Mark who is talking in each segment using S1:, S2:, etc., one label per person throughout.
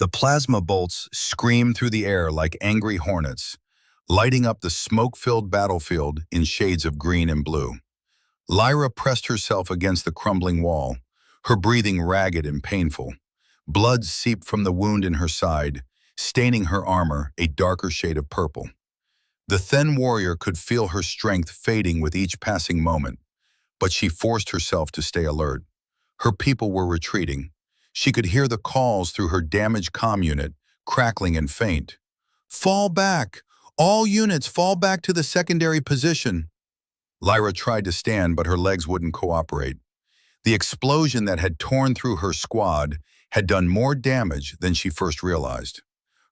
S1: The plasma bolts screamed through the air like angry hornets, lighting up the smoke-filled battlefield in shades of green and blue. Lyra pressed herself against the crumbling wall, her breathing ragged and painful. Blood seeped from the wound in her side, staining her armor a darker shade of purple. The thin warrior could feel her strength fading with each passing moment, but she forced herself to stay alert. Her people were retreating. She could hear the calls through her damaged comm unit, crackling and faint. "Fall back! All units fall back to the secondary position!" Lyra tried to stand, but her legs wouldn't cooperate. The explosion that had torn through her squad had done more damage than she first realized.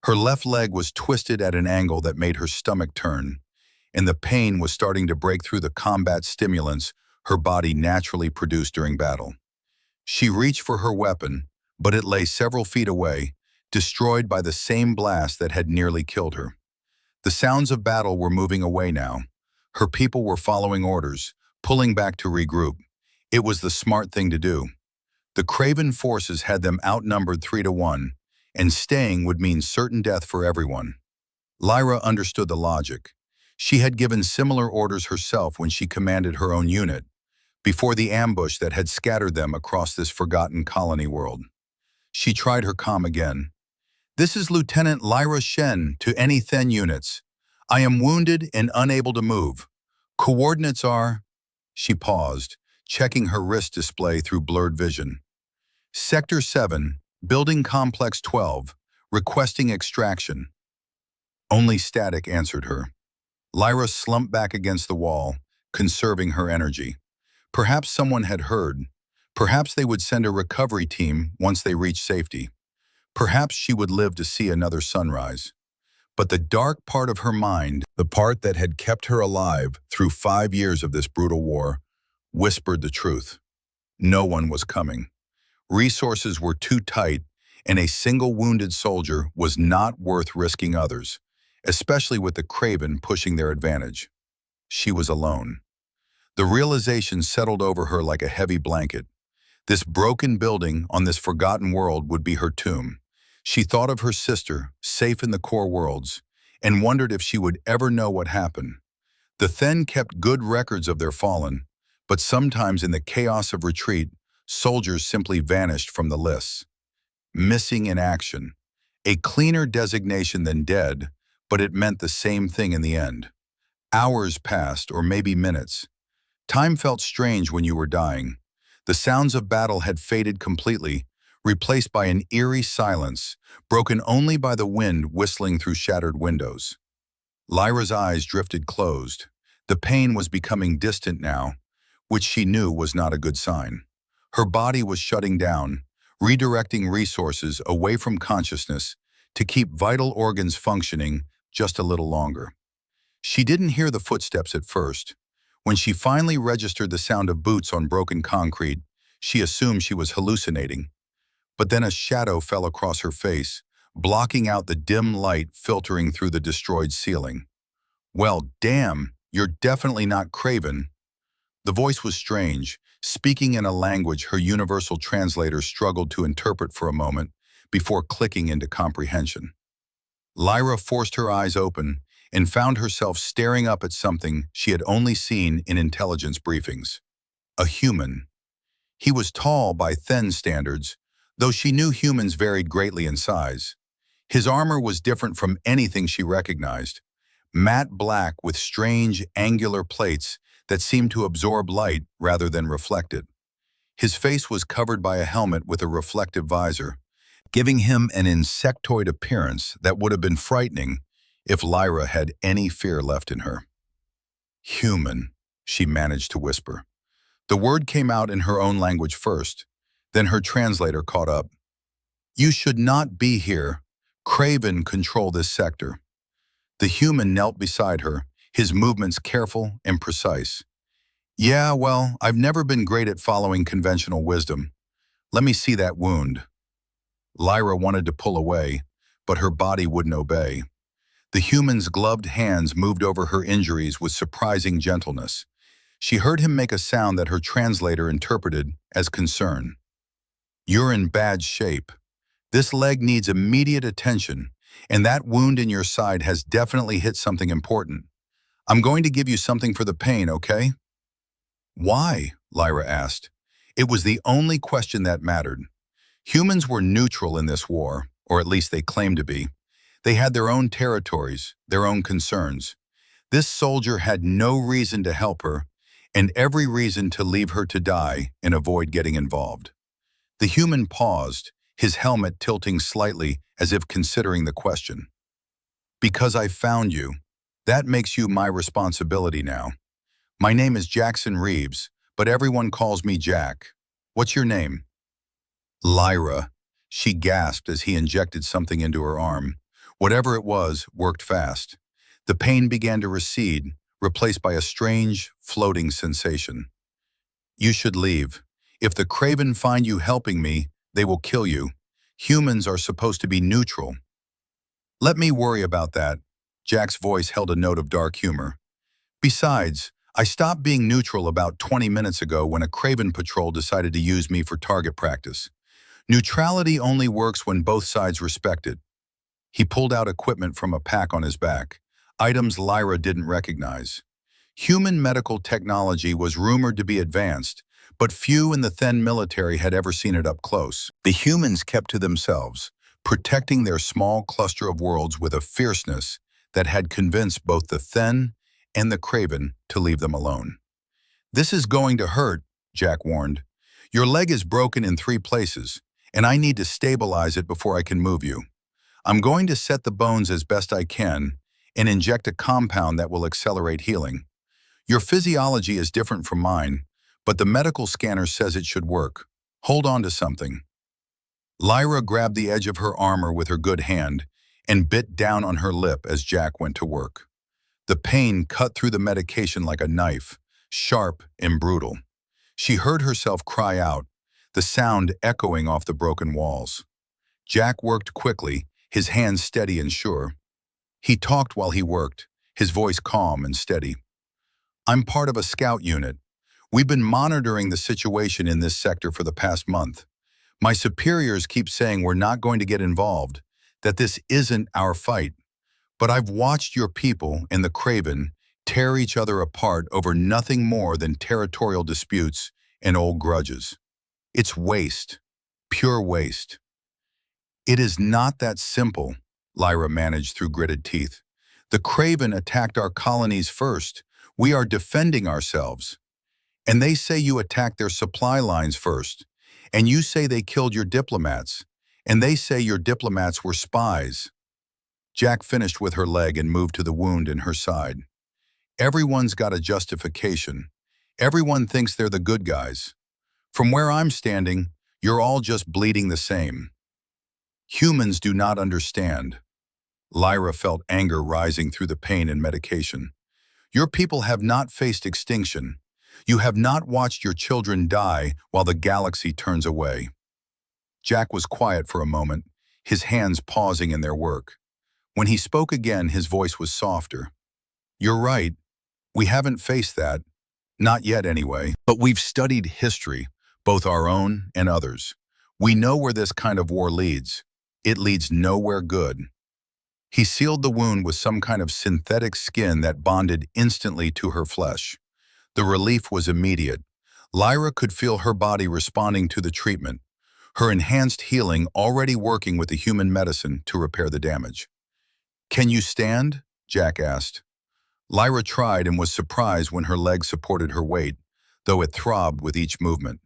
S1: Her left leg was twisted at an angle that made her stomach turn, and the pain was starting to break through the combat stimulants her body naturally produced during battle. She reached for her weapon, but it lay several feet away, destroyed by the same blast that had nearly killed her. The sounds of battle were moving away now. Her people were following orders, pulling back to regroup. It was the smart thing to do. The Craven forces had them outnumbered 3-1, and staying would mean certain death for everyone. Lyra understood the logic. She had given similar orders herself when she commanded her own unit, before the ambush that had scattered them across this forgotten colony world. She tried her comm again. "This is Lieutenant Lyra Shen to any Then units. I am wounded and unable to move. Coordinates are..." She paused, checking her wrist display through blurred vision. "Sector 7, Building Complex 12, requesting extraction." Only static answered her. Lyra slumped back against the wall, conserving her energy. Perhaps someone had heard. Perhaps they would send a recovery team once they reached safety. Perhaps she would live to see another sunrise. But the dark part of her mind, the part that had kept her alive through 5 years of this brutal war, whispered the truth. No one was coming. Resources were too tight, and a single wounded soldier was not worth risking others, especially with the Craven pushing their advantage. She was alone. The realization settled over her like a heavy blanket. This broken building on this forgotten world would be her tomb. She thought of her sister, safe in the core worlds, and wondered if she would ever know what happened. The Then kept good records of their fallen, but sometimes in the chaos of retreat, soldiers simply vanished from the lists. Missing in action. A cleaner designation than dead, but it meant the same thing in the end. Hours passed, or maybe minutes. Time felt strange when you were dying. The sounds of battle had faded completely, replaced by an eerie silence, broken only by the wind whistling through shattered windows. Lyra's eyes drifted closed. The pain was becoming distant now, which she knew was not a good sign. Her body was shutting down, redirecting resources away from consciousness to keep vital organs functioning just a little longer. She didn't hear the footsteps at first. When she finally registered the sound of boots on broken concrete, she assumed she was hallucinating. But then a shadow fell across her face, blocking out the dim light filtering through the destroyed ceiling. "Well, damn, you're definitely not Craven." The voice was strange, speaking in a language her universal translator struggled to interpret for a moment before clicking into comprehension. Lyra forced her eyes open and found herself staring up at something she had only seen in intelligence briefings. A human. He was tall by Then standards, though she knew humans varied greatly in size. His armor was different from anything she recognized. Matte black with strange, angular plates that seemed to absorb light rather than reflect it. His face was covered by a helmet with a reflective visor, giving him an insectoid appearance that would have been frightening if Lyra had any fear left in her. "Human," she managed to whisper. The word came out in her own language first, then her translator caught up. "You should not be here. Craven control this sector." The human knelt beside her, his movements careful and precise. "Yeah, well, I've never been great at following conventional wisdom. Let me see that wound." Lyra wanted to pull away, but her body wouldn't obey. The human's gloved hands moved over her injuries with surprising gentleness. She heard him make a sound that her translator interpreted as concern. "You're in bad shape. This leg needs immediate attention, and that wound in your side has definitely hit something important. I'm going to give you something for the pain, okay?" "Why?" Lyra asked. It was the only question that mattered. Humans were neutral in this war, or at least they claimed to be. They had their own territories, their own concerns. This soldier had no reason to help her, and every reason to leave her to die and avoid getting involved. The human paused, his helmet tilting slightly as if considering the question. "Because I found you. That makes you my responsibility now. My name is Jackson Reeves, but everyone calls me Jack. What's your name?" "Lyra," she gasped as he injected something into her arm. Whatever it was worked fast. The pain began to recede, replaced by a strange, floating sensation. "You should leave. If the Craven find you helping me, they will kill you. Humans are supposed to be neutral." "Let me worry about that." Jack's voice held a note of dark humor. "Besides, I stopped being neutral about 20 minutes ago when a Craven patrol decided to use me for target practice. Neutrality only works when both sides respect it." He pulled out equipment from a pack on his back, items Lyra didn't recognize. Human medical technology was rumored to be advanced, but few in the Then military had ever seen it up close. The humans kept to themselves, protecting their small cluster of worlds with a fierceness that had convinced both the Then and the Craven to leave them alone. "This is going to hurt," Jack warned. "Your leg is broken in 3 places, and I need to stabilize it before I can move you. I'm going to set the bones as best I can and inject a compound that will accelerate healing. Your physiology is different from mine, but the medical scanner says it should work. Hold on to something." Lyra grabbed the edge of her armor with her good hand and bit down on her lip as Jack went to work. The pain cut through the medication like a knife, sharp and brutal. She heard herself cry out, the sound echoing off the broken walls. Jack worked quickly, his hands steady and sure. He talked while he worked, his voice calm and steady. "I'm part of a scout unit. We've been monitoring the situation in this sector for the past month. My superiors keep saying we're not going to get involved, that this isn't our fight. But I've watched your people and the Craven tear each other apart over nothing more than territorial disputes and old grudges. It's waste, pure waste." "It is not that simple," Lyra managed through gritted teeth. "The Craven attacked our colonies first. We are defending ourselves. And they say you attacked their supply lines first. And you say they killed your diplomats. And they say your diplomats were spies." Jack finished with her leg and moved to the wound in her side. "Everyone's got a justification. Everyone thinks they're the good guys. From where I'm standing, you're all just bleeding the same. Humans do not understand." Lyra felt anger rising through the pain and medication. "Your people have not faced extinction. You have not watched your children die while the galaxy turns away." Jack was quiet for a moment, his hands pausing in their work. When he spoke again, his voice was softer. "You're right. We haven't faced that. Not yet, anyway. But we've studied history, both our own and others. We know where this kind of war leads. It leads nowhere good." He sealed the wound with some kind of synthetic skin that bonded instantly to her flesh. The relief was immediate. Lyra could feel her body responding to the treatment, her enhanced healing already working with the human medicine to repair the damage. "Can you stand?" Jack asked. Lyra tried and was surprised when her leg supported her weight, though it throbbed with each movement.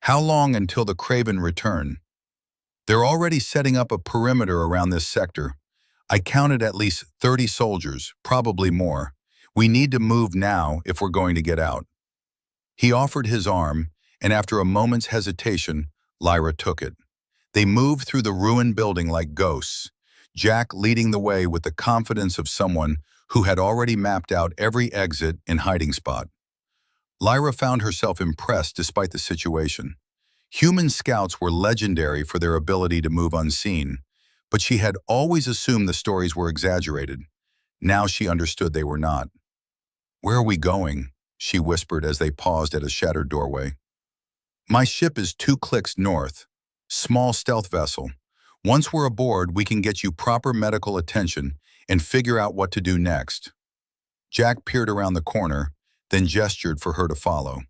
S1: "How long until the Craven return?" "They're already setting up a perimeter around this sector. I counted at least 30 soldiers, probably more. We need to move now if we're going to get out." He offered his arm, and after a moment's hesitation, Lyra took it. They moved through the ruined building like ghosts, Jack leading the way with the confidence of someone who had already mapped out every exit and hiding spot. Lyra found herself impressed despite the situation. Human scouts were legendary for their ability to move unseen, but she had always assumed the stories were exaggerated. Now she understood they were not. "Where are we going?" she whispered as they paused at a shattered doorway. "My ship is 2 clicks north. Small stealth vessel. Once we're aboard, we can get you proper medical attention and figure out what to do next." Jack peered around the corner, then gestured for her to follow.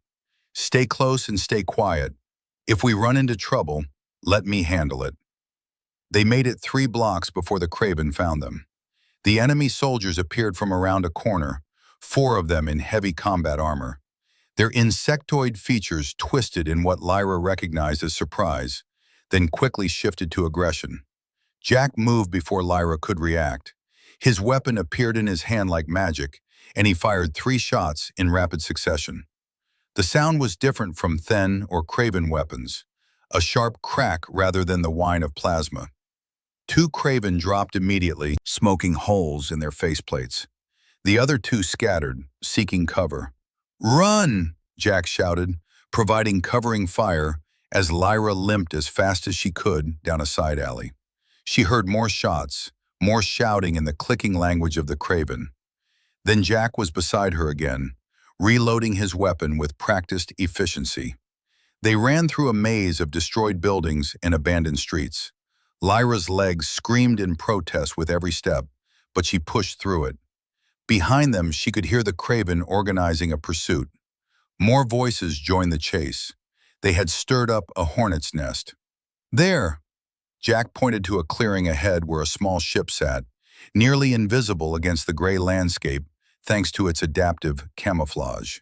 S1: "Stay close and stay quiet. If we run into trouble, let me handle it." They made it 3 blocks before the Kraven found them. The enemy soldiers appeared from around a corner, 4 of them in heavy combat armor. Their insectoid features twisted in what Lyra recognized as surprise, then quickly shifted to aggression. Jack moved before Lyra could react. His weapon appeared in his hand like magic, and he fired 3 shots in rapid succession. The sound was different from Then or Kraven weapons, a sharp crack rather than the whine of plasma. 2 Kraven dropped immediately, smoking holes in their faceplates. The other 2 scattered, seeking cover. "Run!" Jack shouted, providing covering fire as Lyra limped as fast as she could down a side alley. She heard more shots, more shouting in the clicking language of the Kraven. Then Jack was beside her again, reloading his weapon with practiced efficiency. They ran through a maze of destroyed buildings and abandoned streets. Lyra's legs screamed in protest with every step, but she pushed through it. Behind them, she could hear the Kraven organizing a pursuit. More voices joined the chase. They had stirred up a hornet's nest. "There!" Jack pointed to a clearing ahead where a small ship sat, nearly invisible against the gray landscape thanks to its adaptive camouflage.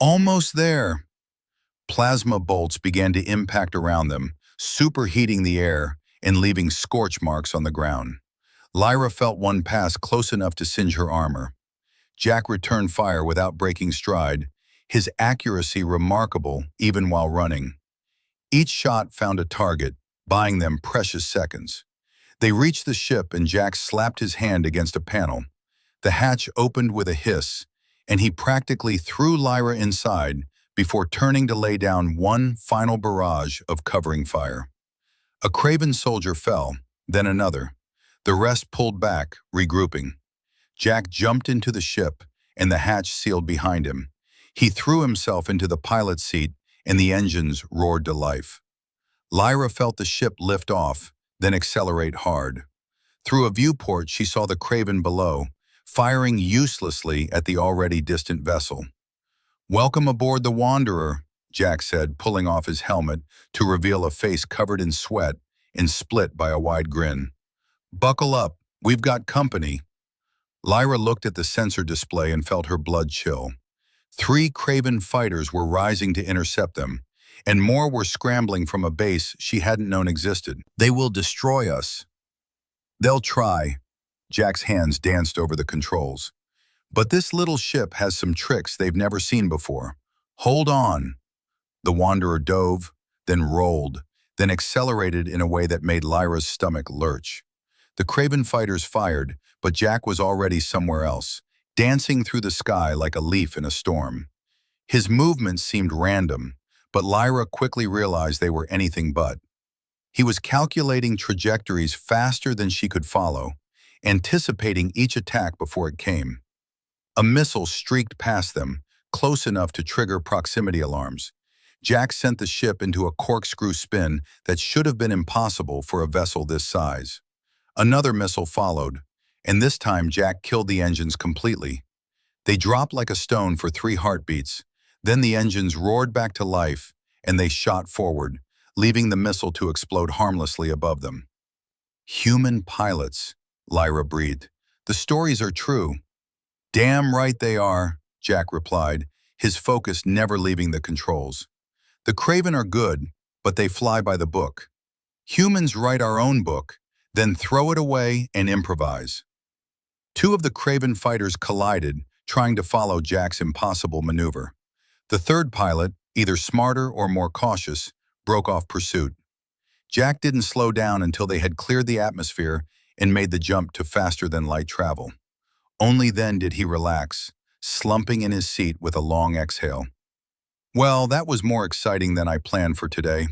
S1: "Almost there!" Plasma bolts began to impact around them, superheating the air and leaving scorch marks on the ground. Lyra felt one pass close enough to singe her armor. Jack returned fire without breaking stride, his accuracy remarkable even while running. Each shot found a target, buying them precious seconds. They reached the ship and Jack slapped his hand against a panel. The hatch opened with a hiss, and he practically threw Lyra inside before turning to lay down one final barrage of covering fire. A Kraven soldier fell, then another. The rest pulled back, regrouping. Jack jumped into the ship, and the hatch sealed behind him. He threw himself into the pilot's seat, and the engines roared to life. Lyra felt the ship lift off, then accelerate hard. Through a viewport, she saw the Kraven below, firing uselessly at the already distant vessel. "Welcome aboard the Wanderer," Jack said, pulling off his helmet to reveal a face covered in sweat and split by a wide grin. "Buckle up, we've got company." Lyra looked at the sensor display and felt her blood chill. 3 Kraven fighters were rising to intercept them, and more were scrambling from a base she hadn't known existed. "They will destroy us." "They'll try." Jack's hands danced over the controls. "But this little ship has some tricks they've never seen before. Hold on." The Wanderer dove, then rolled, then accelerated in a way that made Lyra's stomach lurch. The Kraven fighters fired, but Jack was already somewhere else, dancing through the sky like a leaf in a storm. His movements seemed random, but Lyra quickly realized they were anything but. He was calculating trajectories faster than she could follow, anticipating each attack before it came. A missile streaked past them, close enough to trigger proximity alarms. Jack sent the ship into a corkscrew spin that should have been impossible for a vessel this size. Another missile followed, and this time Jack killed the engines completely. They dropped like a stone for 3 heartbeats. Then the engines roared back to life, and they shot forward, leaving the missile to explode harmlessly above them. "Human pilots," Lyra breathed. "The stories are true." "Damn right they are," Jack replied, his focus never leaving the controls. "The Kraven are good, but they fly by the book. Humans write our own book, then throw it away and improvise." 2 of the Kraven fighters collided, trying to follow Jack's impossible maneuver. The 3rd pilot, either smarter or more cautious, broke off pursuit. Jack didn't slow down until they had cleared the atmosphere and made the jump to faster-than-light travel. Only then did he relax, slumping in his seat with a long exhale. "Well, that was more exciting than I planned for today."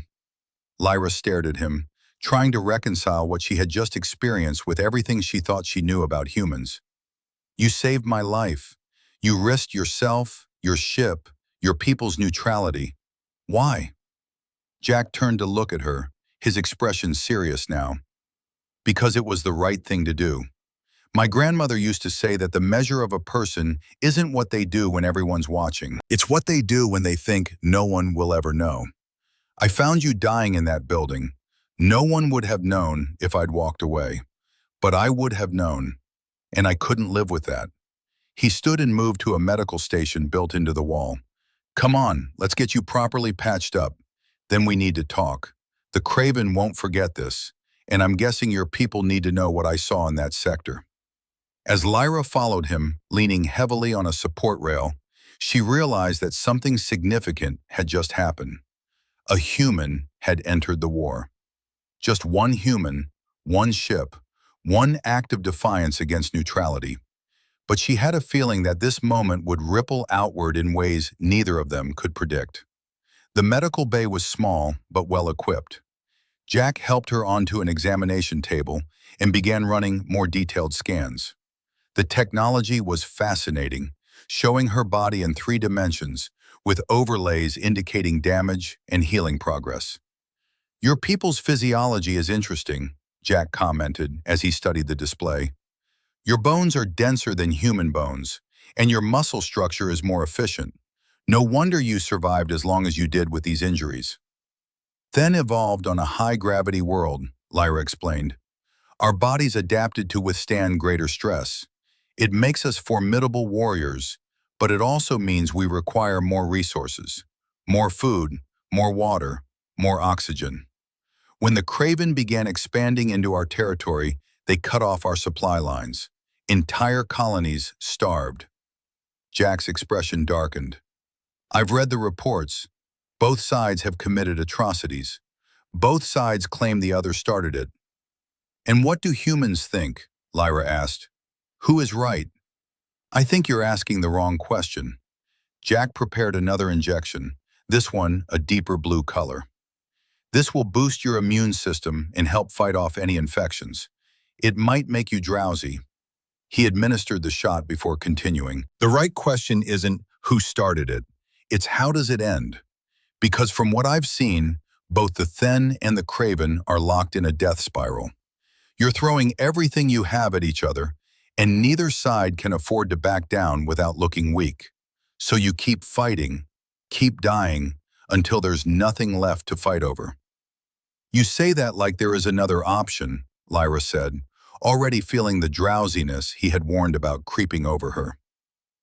S1: Lyra stared at him, trying to reconcile what she had just experienced with everything she thought she knew about humans. "You saved my life. You risked yourself, your ship, your people's neutrality. Why?" Jack turned to look at her, his expression serious now. Because it was the right thing to do. My grandmother used to say that the measure of a person isn't what they do when everyone's watching. It's what they do when they think no one will ever know. I found you dying in that building. No one would have known if I'd walked away. But I would have known, and I couldn't live with that. He stood and moved to a medical station built into the wall. Come on, let's get you properly patched up. Then we need to talk. The Craven won't forget this, and I'm guessing your people need to know what I saw in that sector. As Lyra followed him, leaning heavily on a support rail, she realized that something significant had just happened. A human had entered the war. Just one human, one ship, one act of defiance against neutrality. But she had a feeling that this moment would ripple outward in ways neither of them could predict. The medical bay was small, but well-equipped. Jack helped her onto an examination table and began running more detailed scans. The technology was fascinating, showing her body in 3 dimensions, with overlays indicating damage and healing progress. Your people's physiology is interesting, Jack commented as he studied the display. Your bones are denser than human bones, and your muscle structure is more efficient. No wonder you survived as long as you did with these injuries. Then evolved on a high-gravity world, Lyra explained. Our bodies adapted to withstand greater stress. It makes us formidable warriors, but it also means we require more resources, more food, more water, more oxygen. When the Craven began expanding into our territory, they cut off our supply lines. Entire colonies starved. Jack's expression darkened. I've read the reports. Both sides have committed atrocities. Both sides claim the other started it. And what do humans think? Lyra asked. Who is right? I think you're asking the wrong question. Jack prepared another injection, this one a deeper blue color. This will boost your immune system and help fight off any infections. It might make you drowsy. He administered the shot before continuing. The right question isn't who started it, it's how does it end? Because from what I've seen, both the Then and the Craven are locked in a death spiral. You're throwing everything you have at each other, and neither side can afford to back down without looking weak. So you keep fighting, keep dying, until there's nothing left to fight over. You say that like there is another option, Lyra said, already feeling the drowsiness he had warned about creeping over her.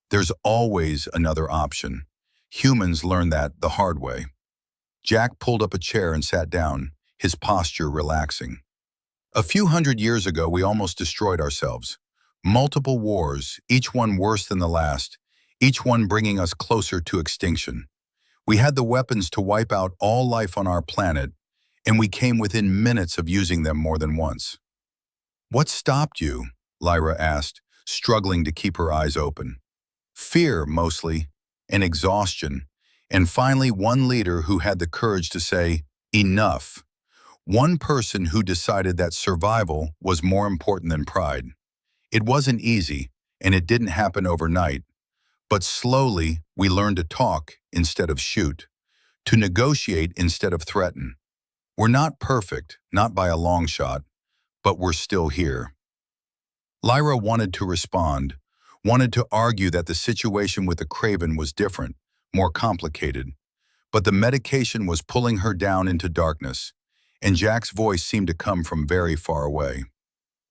S1: There's always another option. Humans learn that the hard way. Jack pulled up a chair and sat down, his posture relaxing. A few hundred years ago, we almost destroyed ourselves. Multiple wars, each one worse than the last, each one bringing us closer to extinction. We had the weapons to wipe out all life on our planet, and we came within minutes of using them more than once. What stopped you? Lyra asked, struggling to keep her eyes open. Fear, mostly, and exhaustion, and finally one leader who had the courage to say, enough. One person who decided that survival was more important than pride. It wasn't easy, and it didn't happen overnight. But slowly, we learned to talk instead of shoot, to negotiate instead of threaten. We're not perfect, not by a long shot, but we're still here. Lyra wanted to respond, wanted to argue that the situation with the Craven was different, more complicated. But the medication was pulling her down into darkness, and Jack's voice seemed to come from very far away.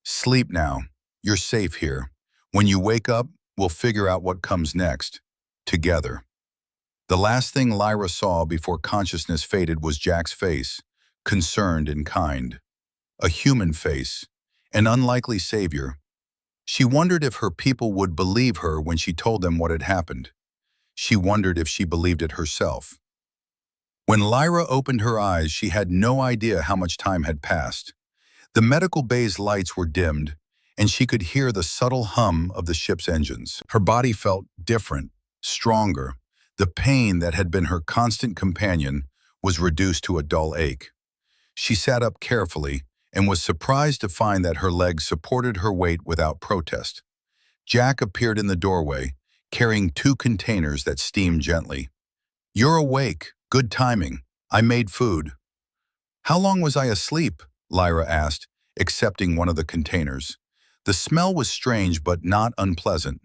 S1: Sleep now. You're safe here. When you wake up, we'll figure out what comes next. Together. The last thing Lyra saw before consciousness faded was Jack's face, concerned and kind. A human face, an unlikely savior. She wondered if her people would believe her when she told them what had happened. She wondered if she believed it herself. When Lyra opened her eyes, she had no idea how much time had passed. The medical bay's lights were dimmed, and she could hear the subtle hum of the ship's engines. Her body felt different, stronger. The pain that had been her constant companion was reduced to a dull ache. She sat up carefully and was surprised to find that her legs supported her weight without protest. Jack appeared in the doorway, carrying 2 containers that steamed gently. You're awake. Good timing. I made food. How long was I asleep? Lyra asked, accepting one of the containers. The smell was strange but not unpleasant.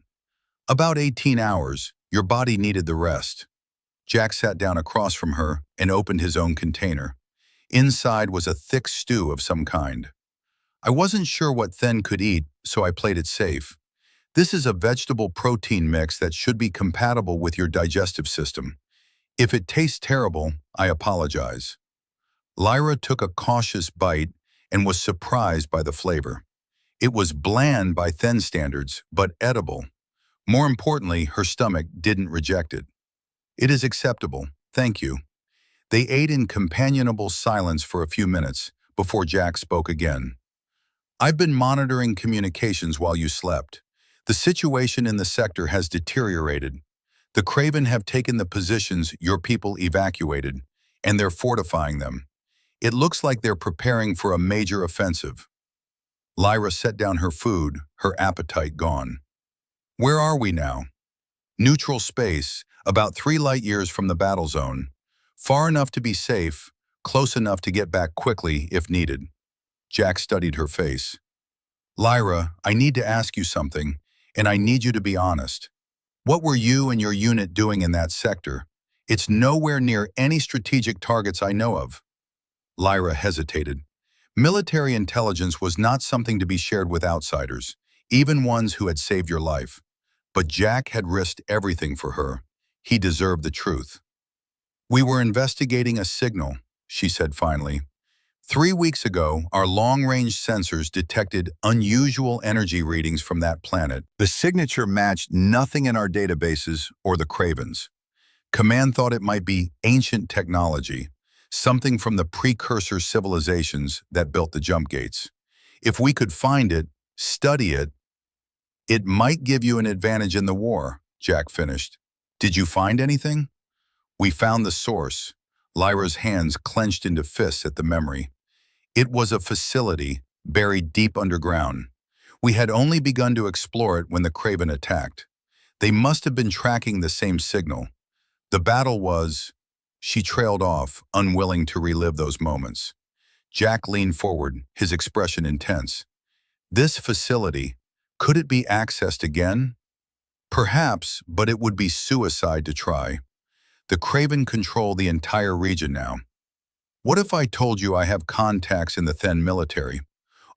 S1: About 18 hours, your body needed the rest. Jack sat down across from her and opened his own container. Inside was a thick stew of some kind. I wasn't sure what Then could eat, so I played it safe. This is a vegetable protein mix that should be compatible with your digestive system. If it tastes terrible, I apologize. Lyra took a cautious bite and was surprised by the flavor. It was bland by Then standards, but edible. More importantly, her stomach didn't reject it. It is acceptable, thank you. They ate in companionable silence for a few minutes before Jack spoke again. I've been monitoring communications while you slept. The situation in the sector has deteriorated. The Kraven have taken the positions your people evacuated, and they're fortifying them. It looks like they're preparing for a major offensive. Lyra set down her food, her appetite gone. Where are we now? Neutral space, about 3 light-years from the battle zone. Far enough to be safe, close enough to get back quickly if needed. Jack studied her face. Lyra, I need to ask you something, and I need you to be honest. What were you and your unit doing in that sector? It's nowhere near any strategic targets I know of. Lyra hesitated. Military intelligence was not something to be shared with outsiders, even ones who had saved your life. But Jack had risked everything for her. He deserved the truth. We were investigating a signal, she said finally. 3 weeks ago, our long-range sensors detected unusual energy readings from that planet. The signature matched nothing in our databases or the Cravens. Command thought it might be ancient technology, something from the precursor civilizations that built the jump gates. If we could find it, study it, it might give you an advantage in the war, Jack finished. Did you find anything? We found the source. Lyra's hands clenched into fists at the memory. It was a facility buried deep underground. We had only begun to explore it when the Kraven attacked. They must have been tracking the same signal. The battle was... She trailed off, unwilling to relive those moments. Jack leaned forward, his expression intense. This facility, could it be accessed again? Perhaps, but it would be suicide to try. The Kraven control the entire region now. What if I told you I have contacts in the Then military?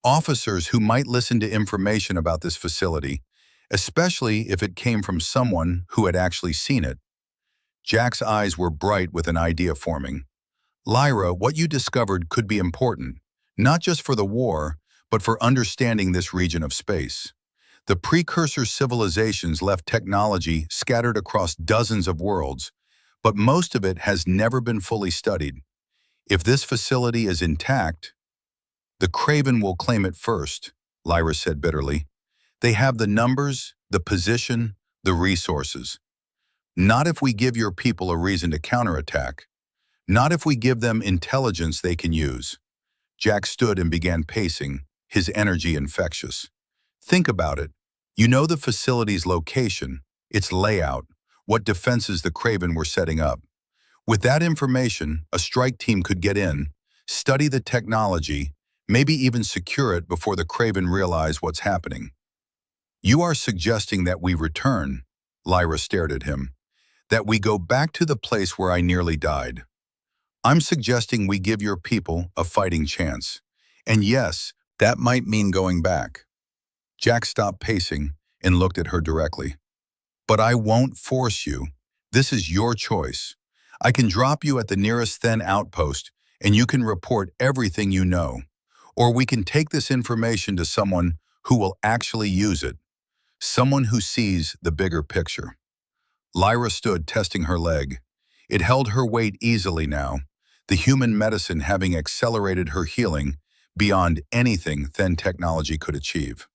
S1: Officers who might listen to information about this facility, especially if it came from someone who had actually seen it. Jack's eyes were bright with an idea forming. Lyra, what you discovered could be important, not just for the war, but for understanding this region of space. The precursor civilizations left technology scattered across dozens of worlds, but most of it has never been fully studied. If this facility is intact, the Kraven will claim it first, Lyra said bitterly. They have the numbers, the position, the resources. Not if we give your people a reason to counterattack. Not if we give them intelligence they can use. Jack stood and began pacing, his energy infectious. Think about it. You know the facility's location, its layout, what defenses the Kraven were setting up. With that information, a strike team could get in, study the technology, maybe even secure it before the Kraven realize what's happening. You are suggesting that we return, Lyra stared at him, that we go back to the place where I nearly died. I'm suggesting we give your people a fighting chance. And yes, that might mean going back. Jack stopped pacing and looked at her directly. But I won't force you. This is your choice. I can drop you at the nearest Then outpost and you can report everything you know. Or we can take this information to someone who will actually use it. Someone who sees the bigger picture. Lyra stood testing her leg. It held her weight easily now, the human medicine having accelerated her healing beyond anything Then technology could achieve.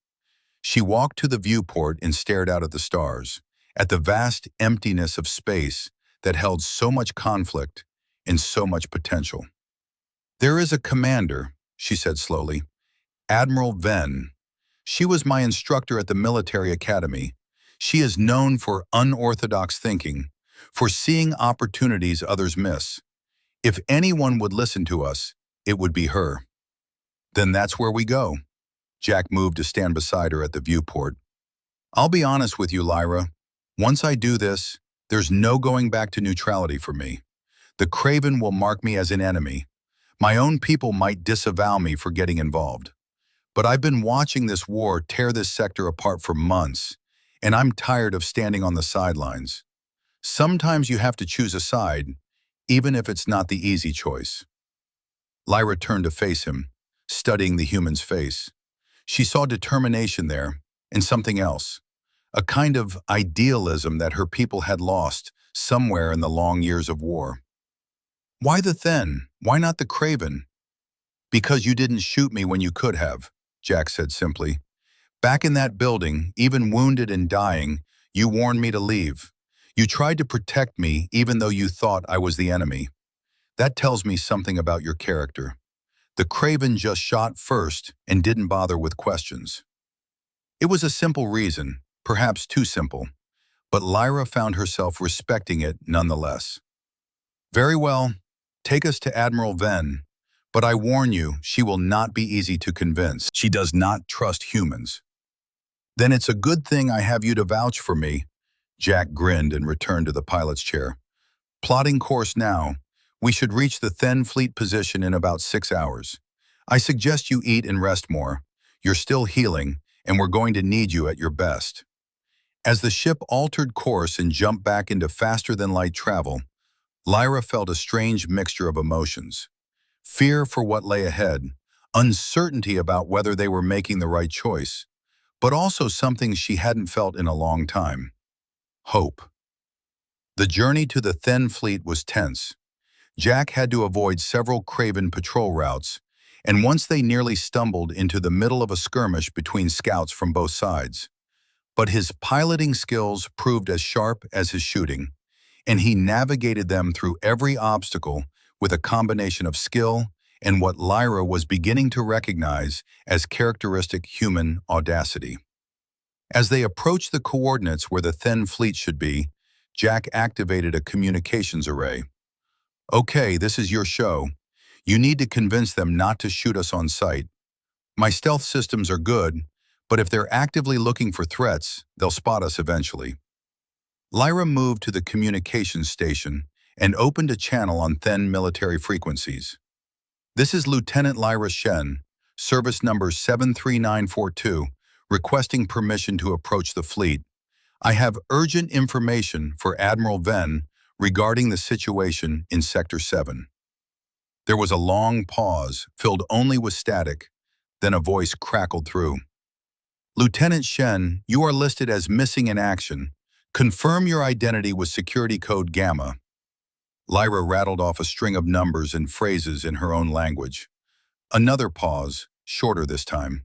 S1: She walked to the viewport and stared out at the stars, at the vast emptiness of space that held so much conflict and so much potential. There is a commander, she said slowly, Admiral Venn. She was my instructor at the military academy. She is known for unorthodox thinking, for seeing opportunities others miss. If anyone would listen to us, it would be her. Then that's where we go. Jack moved to stand beside her at the viewport. I'll be honest with you, Lyra. Once I do this, there's no going back to neutrality for me. The Craven will mark me as an enemy. My own people might disavow me for getting involved. But I've been watching this war tear this sector apart for months, and I'm tired of standing on the sidelines. Sometimes you have to choose a side, even if it's not the easy choice. Lyra turned to face him, studying the human's face. She saw determination there, and something else, a kind of idealism that her people had lost somewhere in the long years of war. Why the Then? Why not the Craven? Because you didn't shoot me when you could have, Jack said simply. Back in that building, even wounded and dying, you warned me to leave. You tried to protect me even though you thought I was the enemy. That tells me something about your character. The Craven just shot first and didn't bother with questions. It was a simple reason, perhaps too simple, but Lyra found herself respecting it nonetheless. Very well, take us to Admiral Ven, but I warn you, she will not be easy to convince. She does not trust humans. Then it's a good thing I have you to vouch for me. Jack grinned and returned to the pilot's chair. Plotting course now. We should reach the Then fleet position in about 6 hours. I suggest you eat and rest more. You're still healing, and we're going to need you at your best. As the ship altered course and jumped back into faster-than-light travel, Lyra felt a strange mixture of emotions. Fear for what lay ahead, uncertainty about whether they were making the right choice, but also something she hadn't felt in a long time. Hope. The journey to the Then fleet was tense. Jack had to avoid several Craven patrol routes, and once they nearly stumbled into the middle of a skirmish between scouts from both sides. But his piloting skills proved as sharp as his shooting, and he navigated them through every obstacle with a combination of skill and what Lyra was beginning to recognize as characteristic human audacity. As they approached the coordinates where the Then fleet should be, Jack activated a communications array. Okay, this is your show. You need to convince them not to shoot us on sight. My stealth systems are good, but if they're actively looking for threats, they'll spot us eventually. Lyra moved to the communications station and opened a channel on Then military frequencies. This is Lieutenant Lyra Shen, service number 73942, requesting permission to approach the fleet. I have urgent information for Admiral Ven regarding the situation in Sector 7. There was a long pause, filled only with static, then a voice crackled through. Lieutenant Shen, you are listed as missing in action. Confirm your identity with security code Gamma. Lyra rattled off a string of numbers and phrases in her own language. Another pause, shorter this time.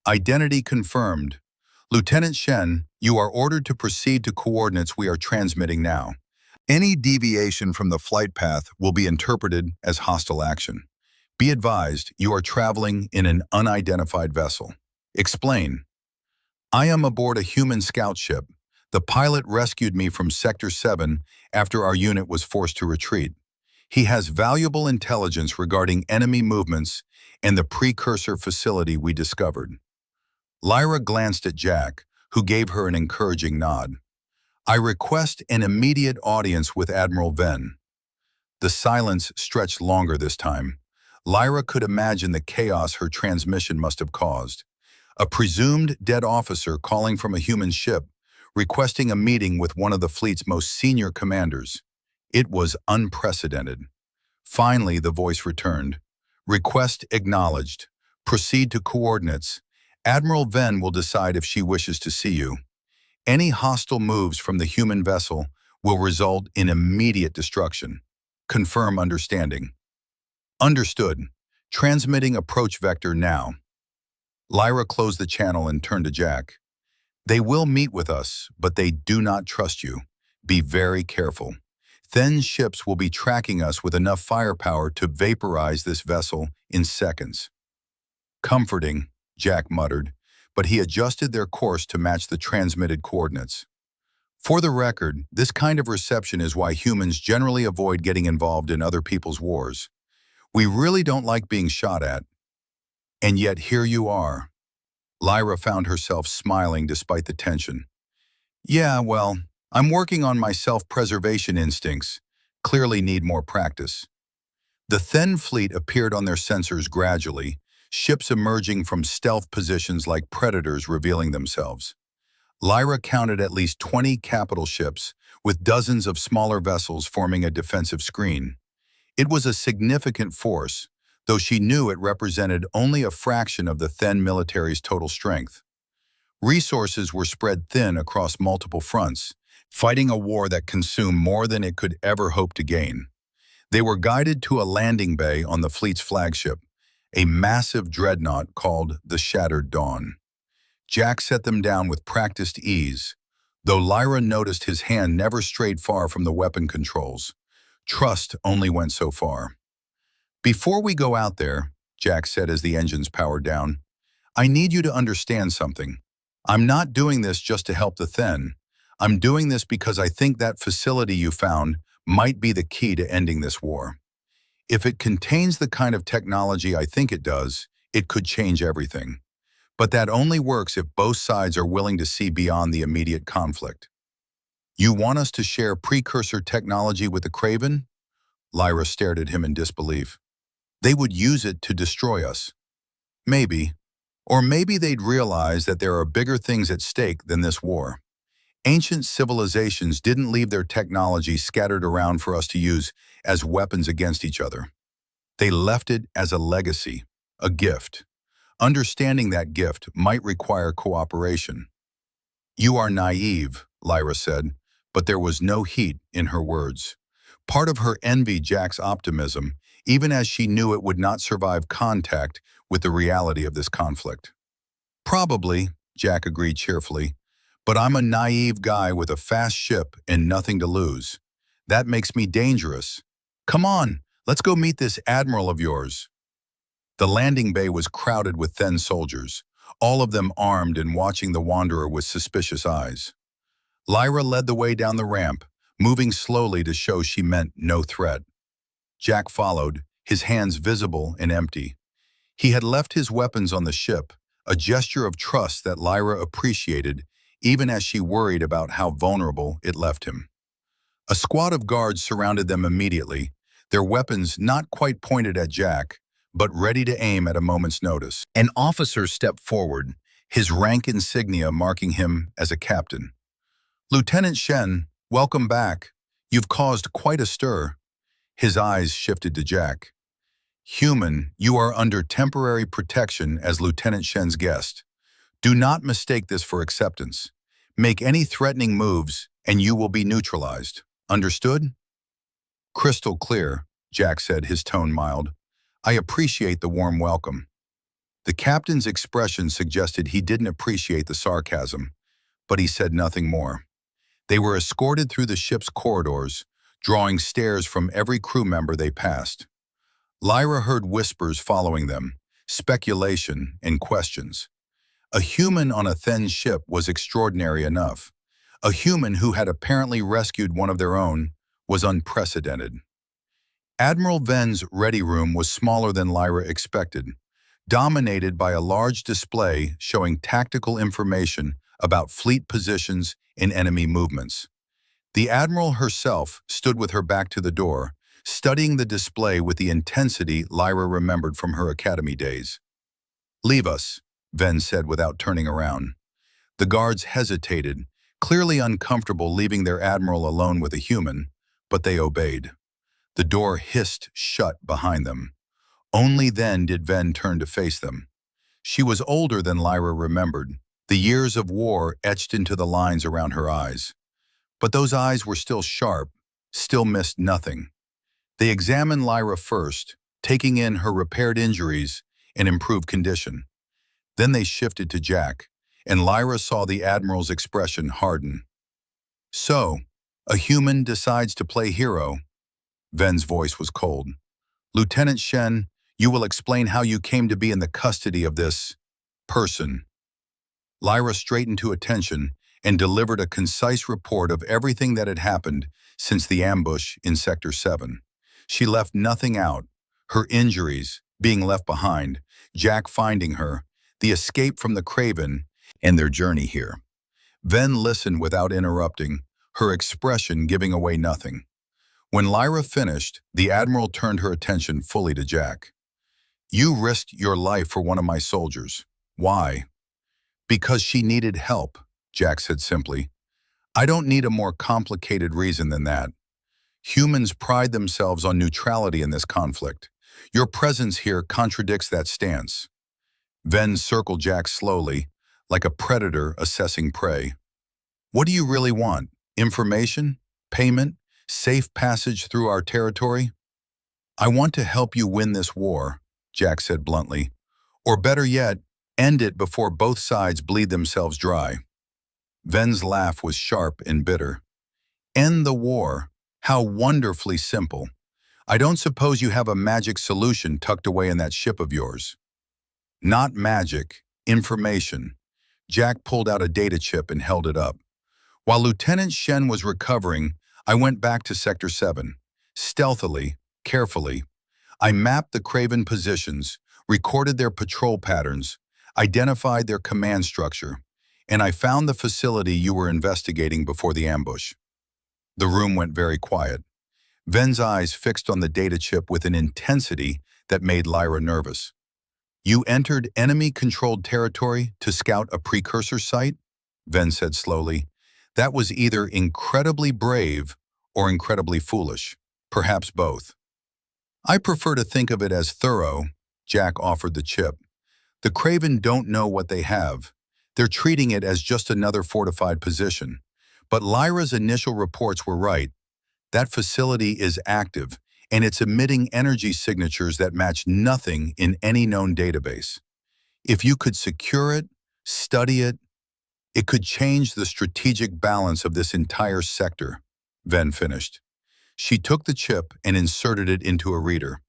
S1: Identity confirmed. Lieutenant Shen, you are ordered to proceed to coordinates we are transmitting now. Any deviation from the flight path will be interpreted as hostile action. Be advised, you are traveling in an unidentified vessel. Explain. I am aboard a human scout ship. The pilot rescued me from Sector 7 after our unit was forced to retreat. He has valuable intelligence regarding enemy movements and the precursor facility we discovered. Lyra glanced at Jack, who gave her an encouraging nod. I request an immediate audience with Admiral Ven. The silence stretched longer this time. Lyra could imagine the chaos her transmission must have caused. A presumed dead officer calling from a human ship, requesting a meeting with one of the fleet's most senior commanders. It was unprecedented. Finally, the voice returned. Request acknowledged. Proceed to coordinates. Admiral Ven will decide if she wishes to see you. Any hostile moves from the human vessel will result in immediate destruction. Confirm understanding. Understood. Transmitting approach vector now. Lyra closed the channel and turned to Jack. They will meet with us, but they do not trust you. Be very careful. Then ships will be tracking us with enough firepower to vaporize this vessel in seconds. Comforting, Jack muttered, but he adjusted their course to match the transmitted coordinates. For the record, this kind of reception is why humans generally avoid getting involved in other people's wars. We really don't like being shot at. And yet here you are. Lyra found herself smiling despite the tension. Yeah, well, I'm working on my self-preservation instincts. Clearly need more practice. The Then fleet appeared on their sensors gradually, ships emerging from stealth positions like predators revealing themselves. Lyra counted at least 20 capital ships, with dozens of smaller vessels forming a defensive screen. It was a significant force, though she knew it represented only a fraction of the Then military's total strength. Resources were spread thin across multiple fronts, fighting a war that consumed more than it could ever hope to gain. They were guided to a landing bay on the fleet's flagship, a massive dreadnought called the Shattered Dawn. Jack set them down with practiced ease, though Lyra noticed his hand never strayed far from the weapon controls. Trust only went so far. Before we go out there, Jack said as the engines powered down, I need you to understand something. I'm not doing this just to help the Then. I'm doing this because I think that facility you found might be the key to ending this war. If it contains the kind of technology I think it does, it could change everything. But that only works if both sides are willing to see beyond the immediate conflict. You want us to share precursor technology with the Craven? Lyra stared at him in disbelief. They would use it to destroy us. Maybe. Or maybe they'd realize that there are bigger things at stake than this war. Ancient civilizations didn't leave their technology scattered around for us to use as weapons against each other. They left it as a legacy, a gift. Understanding that gift might require cooperation. You are naive, Lyra said, but there was no heat in her words. Part of her envied Jack's optimism, even as she knew it would not survive contact with the reality of this conflict. Probably, Jack agreed cheerfully, but I'm a naive guy with a fast ship and nothing to lose. That makes me dangerous. Come on, let's go meet this admiral of yours. The landing bay was crowded with Then soldiers, all of them armed and watching the Wanderer with suspicious eyes. Lyra led the way down the ramp, moving slowly to show she meant no threat. Jack followed, his hands visible and empty. He had left his weapons on the ship, a gesture of trust that Lyra appreciated, even as she worried about how vulnerable it left him. A squad of guards surrounded them immediately, their weapons not quite pointed at Jack, but ready to aim at a moment's notice. An officer stepped forward, his rank insignia marking him as a captain. Lieutenant Shen, welcome back. You've caused quite a stir. His eyes shifted to Jack. Human, you are under temporary protection as Lieutenant Shen's guest. Do not mistake this for acceptance. Make any threatening moves, and you will be neutralized. Understood? Crystal clear, Jack said, his tone mild. I appreciate the warm welcome. The captain's expression suggested he didn't appreciate the sarcasm, but he said nothing more. They were escorted through the ship's corridors, drawing stares from every crew member they passed. Lyra heard whispers following them, speculation and questions. A human on a Then ship was extraordinary enough. A human who had apparently rescued one of their own was unprecedented. Admiral Ven's ready room was smaller than Lyra expected, dominated by a large display showing tactical information about fleet positions and enemy movements. The Admiral herself stood with her back to the door, studying the display with the intensity Lyra remembered from her academy days. Leave us, Ven said without turning around. The guards hesitated, clearly uncomfortable leaving their admiral alone with a human, but they obeyed. The door hissed shut behind them. Only then did Ven turn to face them. She was older than Lyra remembered, the years of war etched into the lines around her eyes. But those eyes were still sharp, still missed nothing. They examined Lyra first, taking in her repaired injuries and improved condition. Then they shifted to Jack, and Lyra saw the Admiral's expression harden. So, a human decides to play hero. Ven's voice was cold. Lieutenant Shen, you will explain how you came to be in the custody of this person. Lyra straightened to attention and delivered a concise report of everything that had happened since the ambush in Sector 7. She left nothing out: her injuries, being left behind, Jack finding her, the escape from the Craven, and their journey here. Ven listened without interrupting, her expression giving away nothing. When Lyra finished, the Admiral turned her attention fully to Jack. "You risked your life for one of my soldiers. Why?" "Because she needed help," Jack said simply. "I don't need a more complicated reason than that. Humans pride themselves on neutrality in this conflict. Your presence here contradicts that stance." Ven circled Jack slowly, like a predator assessing prey. "What do you really want? Information? Payment? Safe passage through our territory?" "I want to help you win this war," Jack said bluntly. "Or better yet, end it before both sides bleed themselves dry." Ven's laugh was sharp and bitter. "End the war? How wonderfully simple. I don't suppose you have a magic solution tucked away in that ship of yours." "Not magic, information." Jack pulled out a data chip and held it up. "While Lieutenant Shen was recovering, I went back to Sector 7. Stealthily, carefully. I mapped the Craven positions, recorded their patrol patterns, identified their command structure, and I found the facility you were investigating before the ambush." The room went very quiet. Ven's eyes fixed on the data chip with an intensity that made Lyra nervous. "You entered enemy-controlled territory to scout a precursor site?" Ven said slowly. "That was either incredibly brave or incredibly foolish, perhaps both." "I prefer to think of it as thorough," Jack offered the chip. "The Craven don't know what they have. They're treating it as just another fortified position. But Lyra's initial reports were right. That facility is active, and it's emitting energy signatures that match nothing in any known database. If you could secure it, study it, it could change the strategic balance of this entire sector," Ven finished. She took the chip and inserted it into a reader.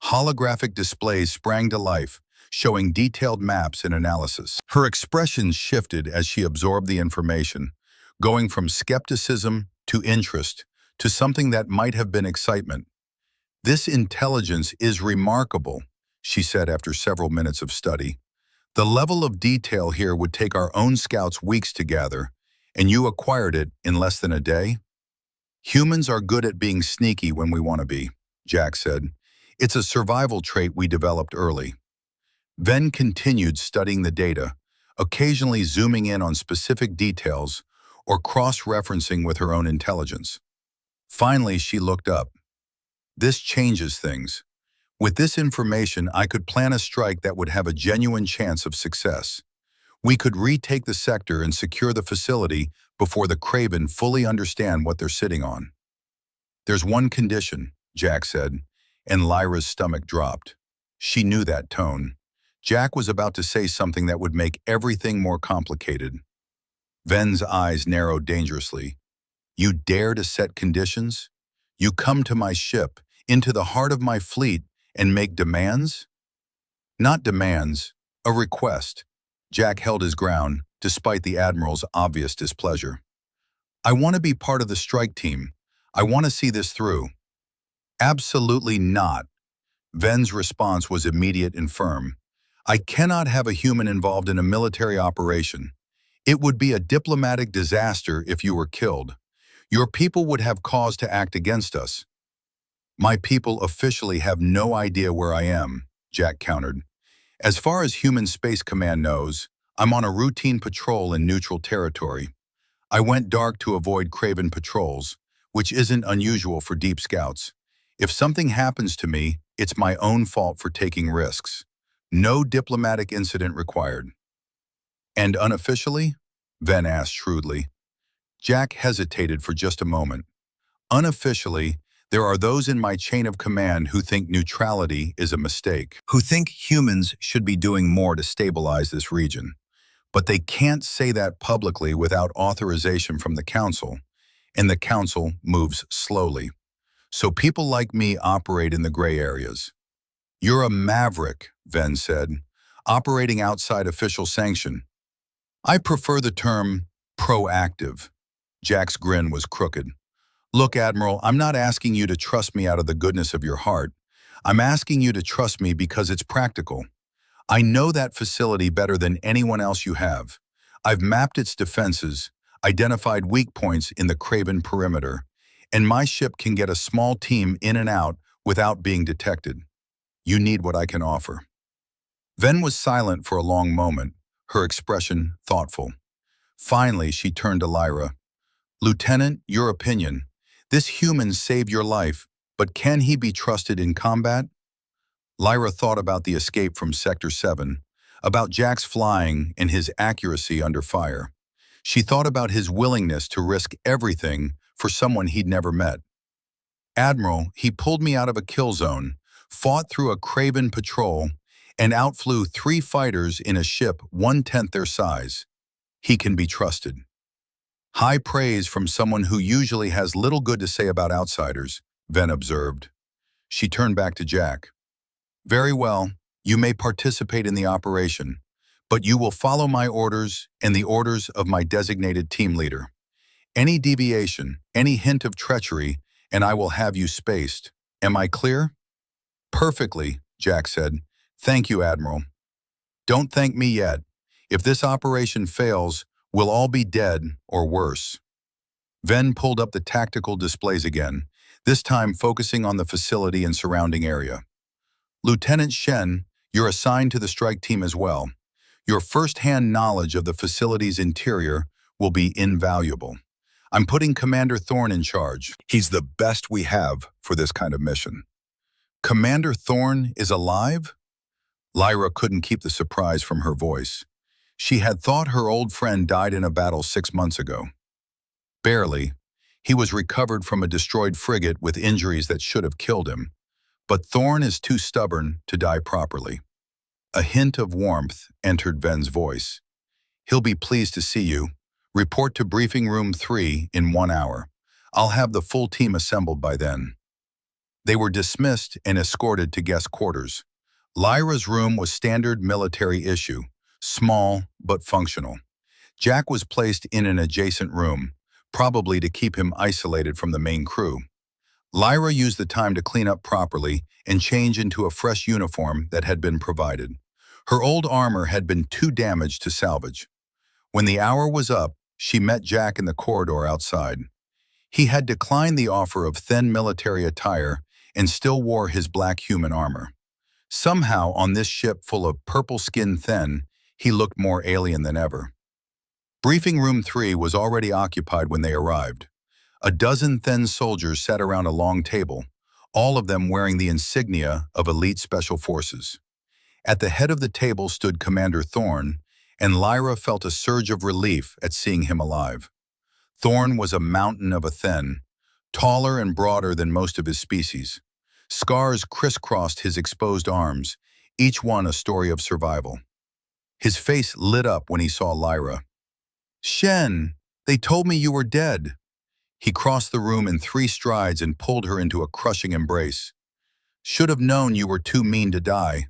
S1: Holographic displays sprang to life, showing detailed maps and analysis. Her expression shifted as she absorbed the information, going from skepticism to interest to something that might have been excitement. "This intelligence is remarkable," she said after several minutes of study. "The level of detail here would take our own scouts weeks to gather, and you acquired it in less than a day?" "Humans are good at being sneaky when we want to be," Jack said. "It's a survival trait we developed early." Ven continued studying the data, occasionally zooming in on specific details or cross-referencing with her own intelligence. Finally, she looked up. "This changes things. With this information, I could plan a strike that would have a genuine chance of success. We could retake the sector and secure the facility before the Craven fully understand what they're sitting on." "There's one condition," Jack said, and Lyra's stomach dropped. She knew that tone. Jack was about to say something that would make everything more complicated. Ven's eyes narrowed dangerously. "You dare to set conditions? You come to my ship, into the heart of my fleet, and make demands?" "Not demands, a request." Jack held his ground, despite the Admiral's obvious displeasure. "I want to be part of the strike team. I want to see this through." "Absolutely not." Ven's response was immediate and firm. "I cannot have a human involved in a military operation. It would be a diplomatic disaster if you were killed. Your people would have cause to act against us." "My people officially have no idea where I am," Jack countered. "As far as Human Space Command knows, I'm on a routine patrol in neutral territory. I went dark to avoid Craven patrols, which isn't unusual for deep scouts. If something happens to me, it's my own fault for taking risks. No diplomatic incident required." "And unofficially?" Ven asked shrewdly. Jack hesitated for just a moment. "Unofficially, there are those in my chain of command who think neutrality is a mistake, who think humans should be doing more to stabilize this region. But they can't say that publicly without authorization from the Council, and the Council moves slowly. So people like me operate in the gray areas." "You're a maverick," Ven said, "operating outside official sanction." "I prefer the term proactive." Jack's grin was crooked. "Look, Admiral, I'm not asking you to trust me out of the goodness of your heart. I'm asking you to trust me because it's practical. I know that facility better than anyone else you have. I've mapped its defenses, identified weak points in the Craven perimeter, and my ship can get a small team in and out without being detected. You need what I can offer." Ven was silent for a long moment, her expression thoughtful. Finally, she turned to Lyra. "Lieutenant, your opinion. This human saved your life, but can he be trusted in combat?" Lyra thought about the escape from Sector 7, about Jack's flying and his accuracy under fire. She thought about his willingness to risk everything for someone he'd never met. "Admiral, he pulled me out of a kill zone, fought through a Craven patrol, and outflew 3 fighters in a ship 1/10 their size. He can be trusted." High praise from someone who usually has little good to say about outsiders, Ven observed. She turned back to Jack. "Very well, you may participate in the operation, but you will follow my orders and the orders of my designated team leader. Any deviation, any hint of treachery, and I will have you spaced. Am I clear?" "Perfectly," Jack said. "Thank you, Admiral." "Don't thank me yet. If this operation fails, we'll all be dead or worse." Ven pulled up the tactical displays again, this time focusing on the facility and surrounding area. "Lieutenant Shen, you're assigned to the strike team as well. Your first-hand knowledge of the facility's interior will be invaluable. I'm putting Commander Thorne in charge. He's the best we have for this kind of mission." "Commander Thorne is alive?" Lyra couldn't keep the surprise from her voice. She had thought her old friend died in a battle 6 months ago. Barely. He was recovered from a destroyed frigate with injuries that should have killed him. But Thorne is too stubborn to die properly. A hint of warmth entered Ven's voice. "He'll be pleased to see you. Report to Briefing Room 3 in 1 hour. I'll have the full team assembled by then." They were dismissed and escorted to guest quarters. Lyra's room was standard military issue, small but functional. Jack was placed in an adjacent room, probably to keep him isolated from the main crew. Lyra used the time to clean up properly and change into a fresh uniform that had been provided. Her old armor had been too damaged to salvage. When the hour was up, she met Jack in the corridor outside. He had declined the offer of thin military attire and still wore his black human armor. Somehow, on this ship full of purple-skinned thin, he looked more alien than ever. Briefing Room 3 was already occupied when they arrived. A dozen thin soldiers sat around a long table, all of them wearing the insignia of elite special forces. At the head of the table stood Commander Thorne, and Lyra felt a surge of relief at seeing him alive. Thorne was a mountain of a thin, taller and broader than most of his species. Scars crisscrossed his exposed arms, each one a story of survival. His face lit up when he saw Lyra. "Shen, they told me you were dead." He crossed the room in 3 strides and pulled her into a crushing embrace. "Should have known you were too mean to die."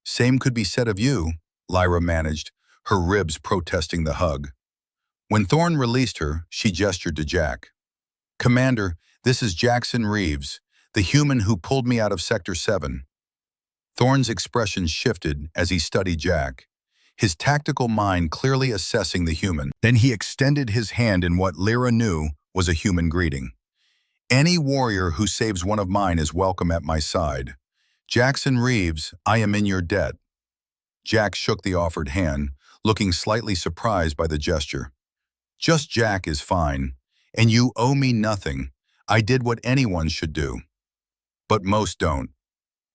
S1: "Same could be said of you," Lyra managed, her ribs protesting the hug. When Thorne released her, she gestured to Jack. "Commander, this is Jackson Reeves, the human who pulled me out of Sector 7. Thorne's expression shifted as he studied Jack, his tactical mind clearly assessing the human. Then he extended his hand in what Lyra knew was a human greeting. "Any warrior who saves one of mine is welcome at my side. Jackson Reeves, I am in your debt." Jack shook the offered hand, looking slightly surprised by the gesture. "Just Jack is fine, and you owe me nothing. I did what anyone should do." "But most don't."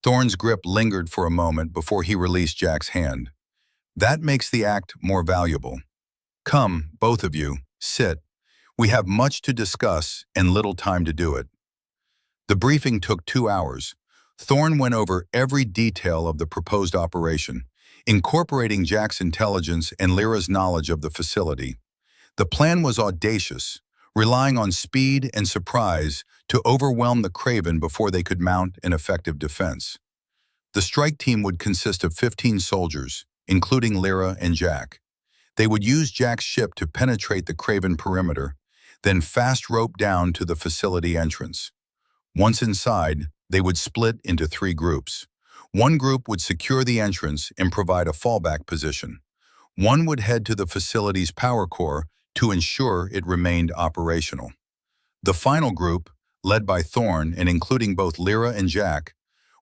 S1: Thorne's grip lingered for a moment before he released Jack's hand. "That makes the act more valuable. Come, both of you, sit. We have much to discuss and little time to do it." The briefing took 2 hours. Thorne went over every detail of the proposed operation, incorporating Jack's intelligence and Lyra's knowledge of the facility. The plan was audacious, relying on speed and surprise to overwhelm the Craven before they could mount an effective defense. The strike team would consist of 15 soldiers, including Lyra and Jack. They would use Jack's ship to penetrate the Craven perimeter, then fast rope down to the facility entrance. Once inside, They would split into three groups. One group would secure the entrance and provide a fallback position. One would head to the facility's power core to ensure it remained operational. The final group, led by Thorn and including both Lyra and Jack,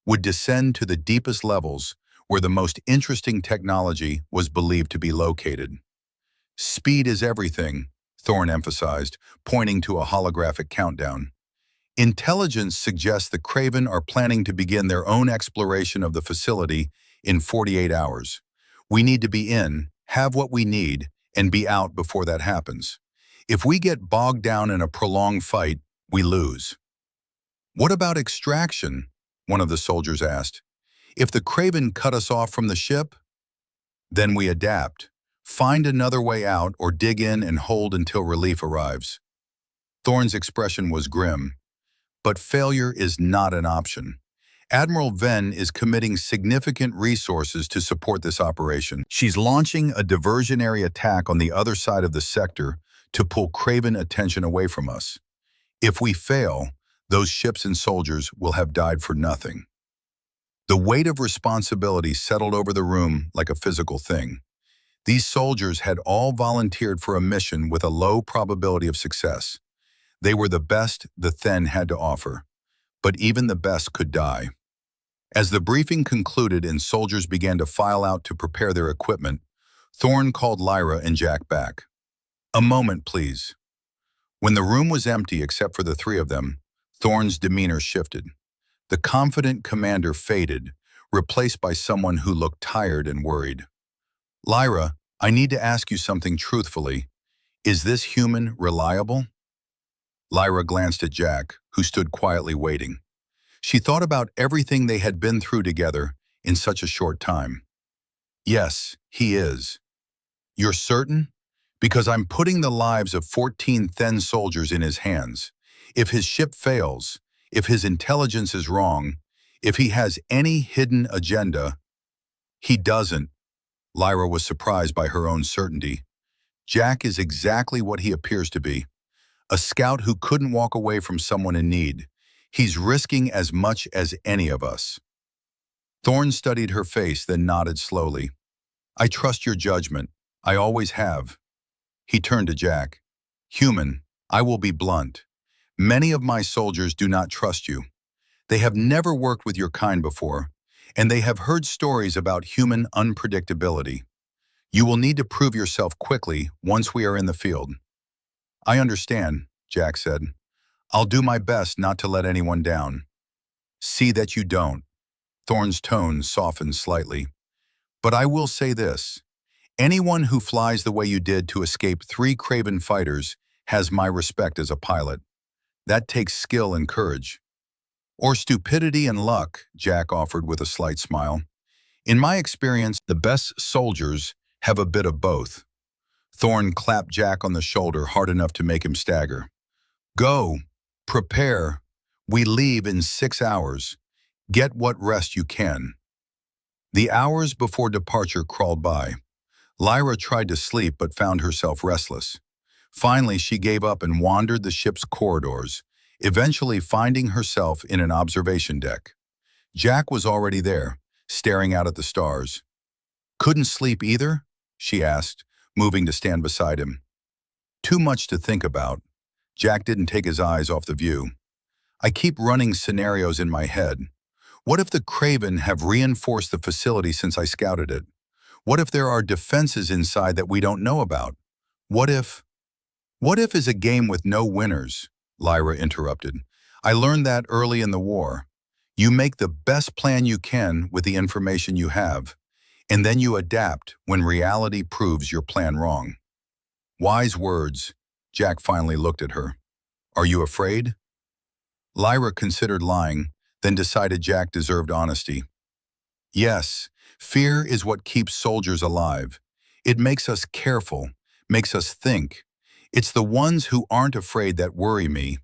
S1: would descend to the deepest levels where the most interesting technology was believed to be located. Speed is everything, Thorn emphasized, pointing to a holographic countdown. Intelligence suggests the Kraven are planning to begin their own exploration of the facility in 48 hours. We need to be in, have what we need, and be out before that happens. If we get bogged down in a prolonged fight, we lose. What about extraction? One of the soldiers asked. If the Kraven cut us off from the ship, then we adapt, find another way out, or dig in and hold until relief arrives. Thorn's expression was grim. But failure is not an option. Admiral Venn is committing significant resources to support this operation. She's launching a diversionary attack on the other side of the sector to pull Kraven attention away from us. If we fail, those ships and soldiers will have died for nothing. The weight of responsibility settled over the room like a physical thing. These soldiers had all volunteered for a mission with a low probability of success. They were the best the Then had to offer, but even the best could die. As the briefing concluded and soldiers began to file out to prepare their equipment, Thorn called Lyra and Jack back. "A moment, please." When the room was empty except for the three of them, Thorn's demeanor shifted. The confident commander faded, replaced by someone who looked tired and worried. "Lyra, I need to ask you something truthfully. Is this human reliable?" Lyra glanced at Jack, who stood quietly waiting. She thought about everything they had been through together in such a short time. "Yes, he is." "You're certain?" "Because I'm putting the lives of 14 Then soldiers in his hands. If his ship fails, if his intelligence is wrong, if he has any hidden agenda—" "He doesn't." Lyra was surprised by her own certainty. "Jack is exactly what he appears to be. A scout who couldn't walk away from someone in need. He's risking as much as any of us." Thorn studied her face, then nodded slowly. "I trust your judgment. I always have." He turned to Jack. "Human, I will be blunt. Many of my soldiers do not trust you. They have never worked with your kind before, and they have heard stories about human unpredictability. You will need to prove yourself quickly once we are in the field." "I understand," Jack said. "I'll do my best not to let anyone down." "See that you don't." Thorn's tone softened slightly. "But I will say this. Anyone who flies the way you did to escape 3 Kraven fighters has my respect as a pilot. That takes skill and courage." "Or stupidity and luck," Jack offered with a slight smile. "In my experience, the best soldiers have a bit of both." Thorn clapped Jack on the shoulder hard enough to make him stagger. "Go. Prepare. We leave in 6 hours. Get what rest you can." The hours before departure crawled by. Lyra tried to sleep but found herself restless. Finally, she gave up and wandered the ship's corridors, eventually finding herself in an observation deck. Jack was already there, staring out at the stars. "Couldn't sleep either?" she asked, moving to stand beside him. "Too much to think about." Jack didn't take his eyes off the view. "I keep running scenarios in my head. What if the Kraven have reinforced the facility since I scouted it? What if there are defenses inside that we don't know about? What if—" "What if is a game with no winners," Lyra interrupted. "I learned that early in the war. You make the best plan you can with the information you have, and then you adapt when reality proves your plan wrong." "Wise words." Jack finally looked at her. "Are you afraid?" Lyra considered lying, then decided Jack deserved honesty. "Yes, fear is what keeps soldiers alive. It makes us careful, makes us think. It's the ones who aren't afraid that worry me."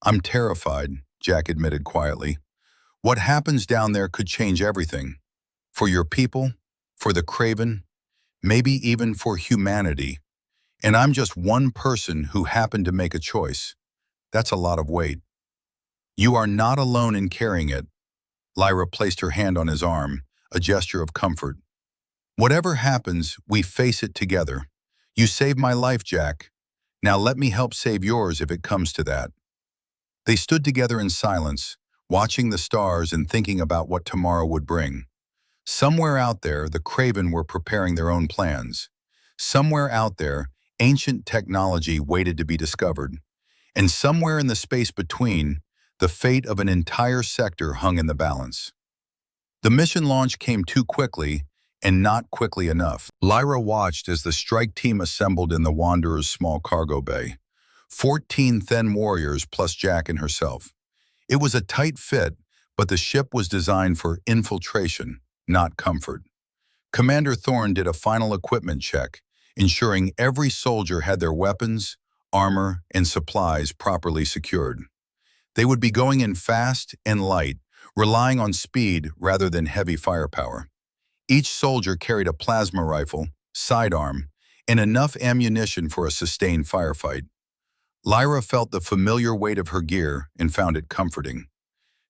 S1: "I'm terrified," Jack admitted quietly. "What happens down there could change everything. For your people, for the Kraven, maybe even for humanity. And I'm just one person who happened to make a choice. That's a lot of weight." You are not alone in carrying it. Lyra placed her hand on his arm, a gesture of comfort. Whatever happens, we face it together. You saved my life, Jack. Now let me help save yours if it comes to that. They stood together in silence, watching the stars and thinking about what tomorrow would bring. Somewhere out there, the Craven were preparing their own plans. Somewhere out there, ancient technology waited to be discovered. And somewhere in the space between, the fate of an entire sector hung in the balance. The mission launch came too quickly, and not quickly enough. Lyra watched as the strike team assembled in the Wanderer's small cargo bay. 14 thin warriors plus Jack and herself. It was a tight fit, but the ship was designed for infiltration, not comfort. Commander Thorne did a final equipment check, ensuring every soldier had their weapons, armor, and supplies properly secured. They would be going in fast and light, relying on speed rather than heavy firepower. Each soldier carried a plasma rifle, sidearm, and enough ammunition for a sustained firefight. Lyra felt the familiar weight of her gear and found it comforting.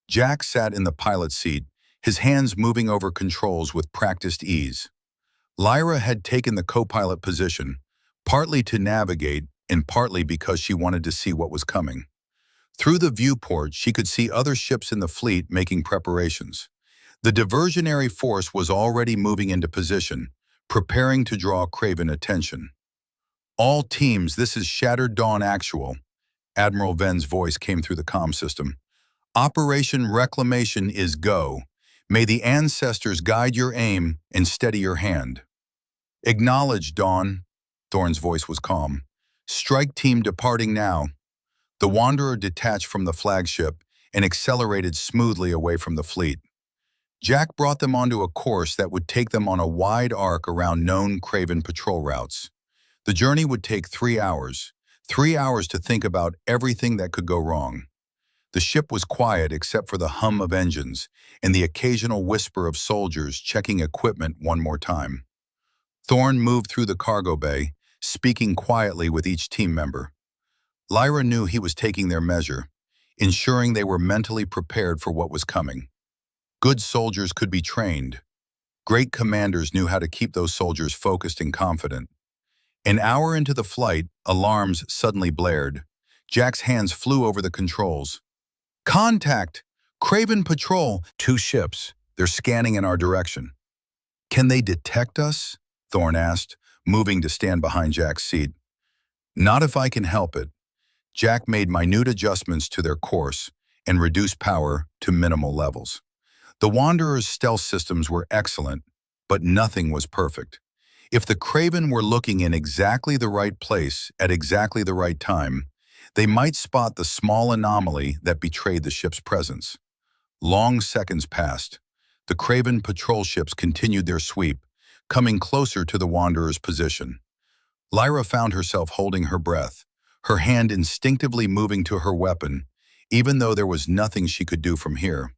S1: Jack sat in the pilot's seat, his hands moving over controls with practiced ease. Lyra had taken the co-pilot position, partly to navigate and partly because she wanted to see what was coming. Through the viewport, she could see other ships in the fleet making preparations. The diversionary force was already moving into position, preparing to draw Craven attention. All teams, this is Shattered Dawn Actual. Admiral Ven's voice came through the comm system. Operation Reclamation is go. May the ancestors guide your aim and steady your hand. Acknowledge, Dawn. Thorne's voice was calm. Strike team departing now. The Wanderer detached from the flagship and accelerated smoothly away from the fleet. Jack brought them onto a course that would take them on a wide arc around known Craven patrol routes. The journey would take 3 hours. 3 hours to think about everything that could go wrong. The ship was quiet except for the hum of engines and the occasional whisper of soldiers checking equipment one more time. Thorne moved through the cargo bay, speaking quietly with each team member. Lyra knew he was taking their measure, ensuring they were mentally prepared for what was coming. Good soldiers could be trained. Great commanders knew how to keep those soldiers focused and confident. An hour into the flight, alarms suddenly blared. Jack's hands flew over the controls. Contact! Craven Patrol! 2 ships. They're scanning in our direction. Can they detect us? Thorne asked, moving to stand behind Jack's seat. Not if I can help it. Jack made minute adjustments to their course and reduced power to minimal levels. The Wanderer's stealth systems were excellent, but nothing was perfect. If the Craven were looking in exactly the right place at exactly the right time, they might spot the small anomaly that betrayed the ship's presence. Long seconds passed. The Craven patrol ships continued their sweep, coming closer to the Wanderer's position. Lyra found herself holding her breath, her hand instinctively moving to her weapon, even though there was nothing she could do from here.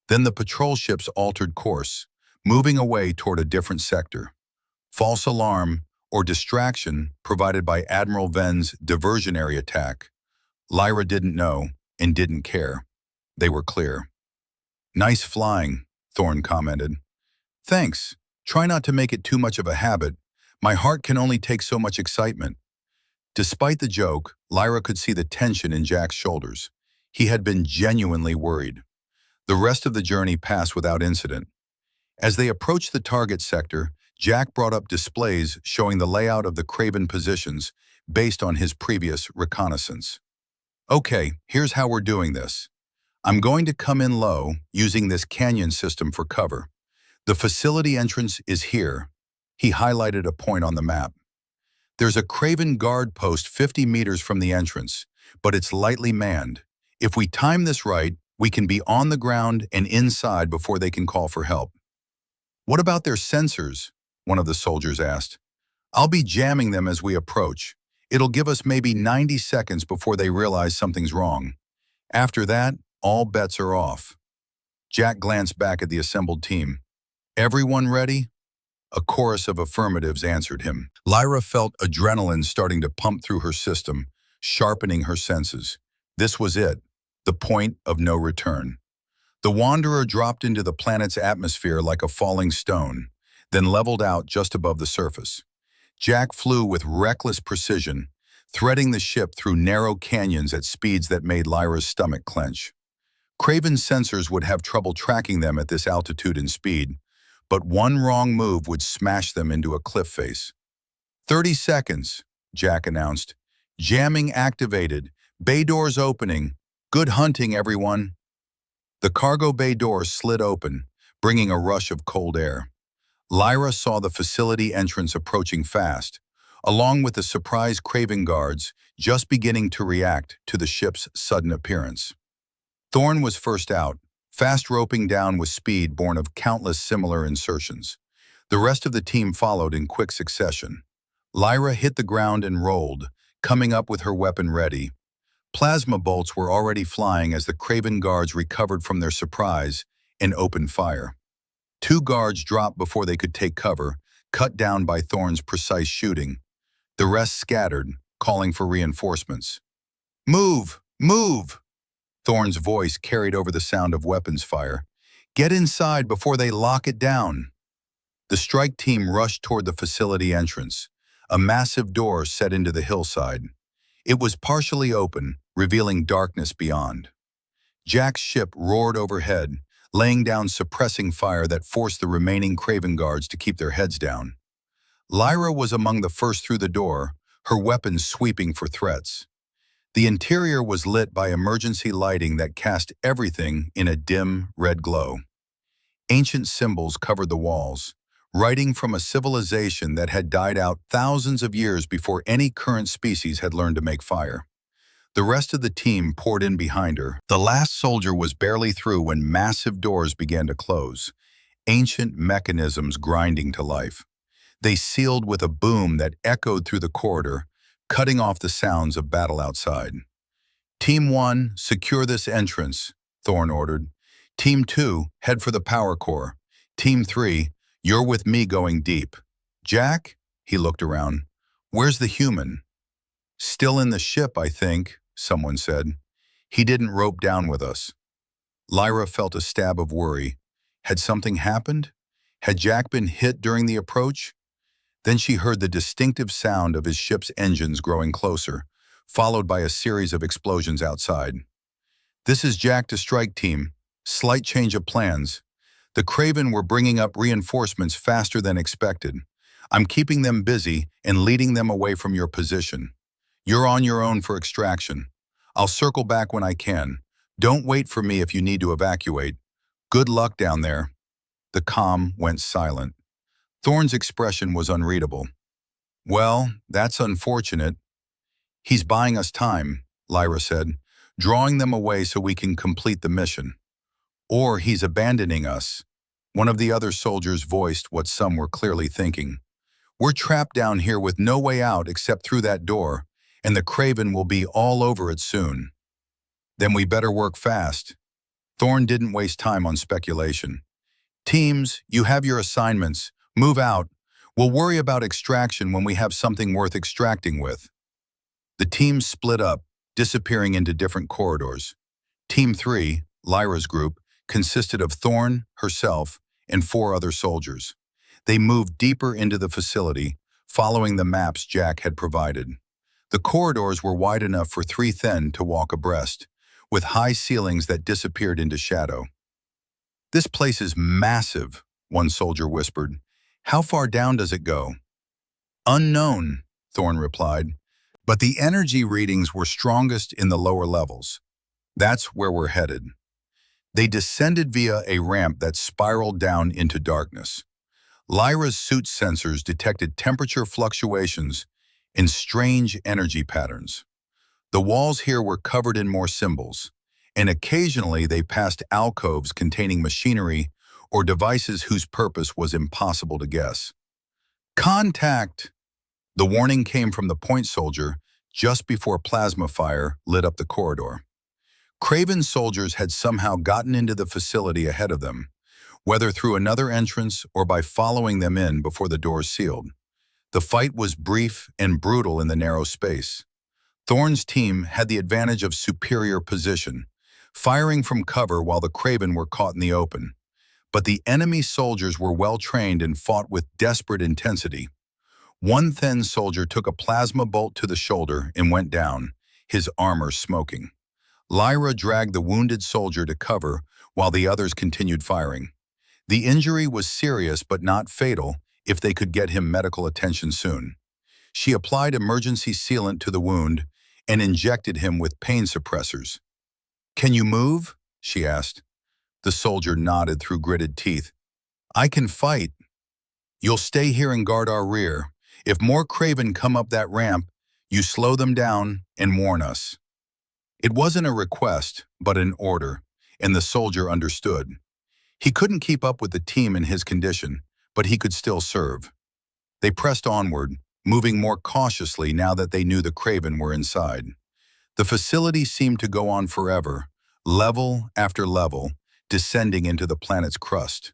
S1: Then the patrol ships altered course, moving away toward a different sector. False alarm or distraction provided by Admiral Ven's diversionary attack. Lyra didn't know and didn't care. They were clear. Nice flying, Thorne commented. Thanks. Try not to make it too much of a habit. My heart can only take so much excitement. Despite the joke, Lyra could see the tension in Jack's shoulders. He had been genuinely worried. The rest of the journey passed without incident. As they approached the target sector, Jack brought up displays showing the layout of the Craven positions based on his previous reconnaissance. Okay, here's how we're doing this. I'm going to come in low, using this canyon system for cover. The facility entrance is here. He highlighted a point on the map. There's a Craven guard post 50 meters from the entrance, but it's lightly manned. If we time this right, we can be on the ground and inside before they can call for help. What about their sensors? One of the soldiers asked. I'll be jamming them as we approach. It'll give us maybe 90 seconds before they realize something's wrong. After that, all bets are off. Jack glanced back at the assembled team. Everyone ready? A chorus of affirmatives answered him. Lyra felt adrenaline starting to pump through her system, sharpening her senses. This was it. the point of no return. The Wanderer dropped into the planet's atmosphere like a falling stone, then leveled out just above the surface. Jack flew with reckless precision, threading the ship through narrow canyons at speeds that made Lyra's stomach clench. Craven's sensors would have trouble tracking them at this altitude and speed, but one wrong move would smash them into a cliff face. 30 seconds, Jack announced. Jamming activated. Bay doors opening. Good hunting, everyone. The cargo bay doors slid open, bringing a rush of cold air. Lyra saw the facility entrance approaching fast, along with the surprised Craven guards just beginning to react to the ship's sudden appearance. Thorn was first out, fast roping down with speed born of countless similar insertions. The rest of the team followed in quick succession. Lyra hit the ground and rolled, coming up with her weapon ready. Plasma bolts were already flying as the Craven guards recovered from their surprise and opened fire. 2 guards dropped before they could take cover, cut down by Thorn's precise shooting. The rest scattered, calling for reinforcements. "Move! Move!" Thorn's voice carried over the sound of weapons fire. "Get inside before they lock it down." The strike team rushed toward the facility entrance, a massive door set into the hillside. It was partially open, revealing darkness beyond. Jack's ship roared overhead, laying down suppressing fire that forced the remaining Craven guards to keep their heads down. Lyra was among the first through the door, her weapons sweeping for threats. The interior was lit by emergency lighting that cast everything in a dim, red glow. Ancient symbols covered the walls, writing from a civilization that had died out thousands of years before any current species had learned to make fire. The rest of the team poured in behind her. The last soldier was barely through when massive doors began to close, ancient mechanisms grinding to life. They sealed with a boom that echoed through the corridor, cutting off the sounds of battle outside. "Team 1, secure this entrance," Thorn ordered. "Team 2, head for the power core. Team 3, you're with me going deep. Jack?" He looked around. "Where's the human?" "Still in the ship, I think," someone said. "He didn't rope down with us." Lyra felt a stab of worry. Had something happened? Had Jack been hit during the approach? Then she heard the distinctive sound of his ship's engines growing closer, followed by a series of explosions outside. "This is Jack to strike team. Slight change of plans. The Craven were bringing up reinforcements faster than expected. I'm keeping them busy and leading them away from your position. You're on your own for extraction. I'll circle back when I can. Don't wait for me if you need to evacuate. Good luck down there." The comm went silent. Thorn's expression was unreadable. "Well, that's unfortunate." "He's buying us time," Lyra said, "drawing them away so we can complete the mission. Or he's abandoning us." One of the other soldiers voiced what some were clearly thinking. "We're trapped down here with no way out except through that door, and the Craven will be all over it soon." "Then we better work fast." Thorn didn't waste time on speculation. "Teams, you have your assignments. Move out. We'll worry about extraction when we have something worth extracting with." The teams split up, disappearing into different corridors. Team 3, Lyra's group, consisted of Thorn, herself, and 4 other soldiers. They moved deeper into the facility, following the maps Jack had provided. The corridors were wide enough for 3 Then to walk abreast, with high ceilings that disappeared into shadow. "This place is massive," one soldier whispered. "How far down does it go?" "Unknown," Thorn replied, "but the energy readings were strongest in the lower levels. That's where we're headed." They descended via a ramp that spiraled down into darkness. Lyra's suit sensors detected temperature fluctuations and strange energy patterns. The walls here were covered in more symbols, and occasionally they passed alcoves containing machinery or devices whose purpose was impossible to guess. "Contact!" The warning came from the point soldier just before plasma fire lit up the corridor. Craven's soldiers had somehow gotten into the facility ahead of them, whether through another entrance or by following them in before the doors sealed. The fight was brief and brutal in the narrow space. Thorn's team had the advantage of superior position, firing from cover while the Kraven were caught in the open. But the enemy soldiers were well-trained and fought with desperate intensity. One thin soldier took a plasma bolt to the shoulder and went down, his armor smoking. Lyra dragged the wounded soldier to cover while the others continued firing. The injury was serious but not fatal if they could get him medical attention soon. She applied emergency sealant to the wound and injected him with pain suppressors. "Can you move?" she asked. The soldier nodded through gritted teeth. "I can fight. You'll stay here and guard our rear. If more Kraven come up that ramp, you slow them down and warn us." It wasn't a request, but an order, and the soldier understood. He couldn't keep up with the team in his condition, but he could still serve. They pressed onward, moving more cautiously now that they knew the Kraven were inside. The facility seemed to go on forever, level after level, descending into the planet's crust.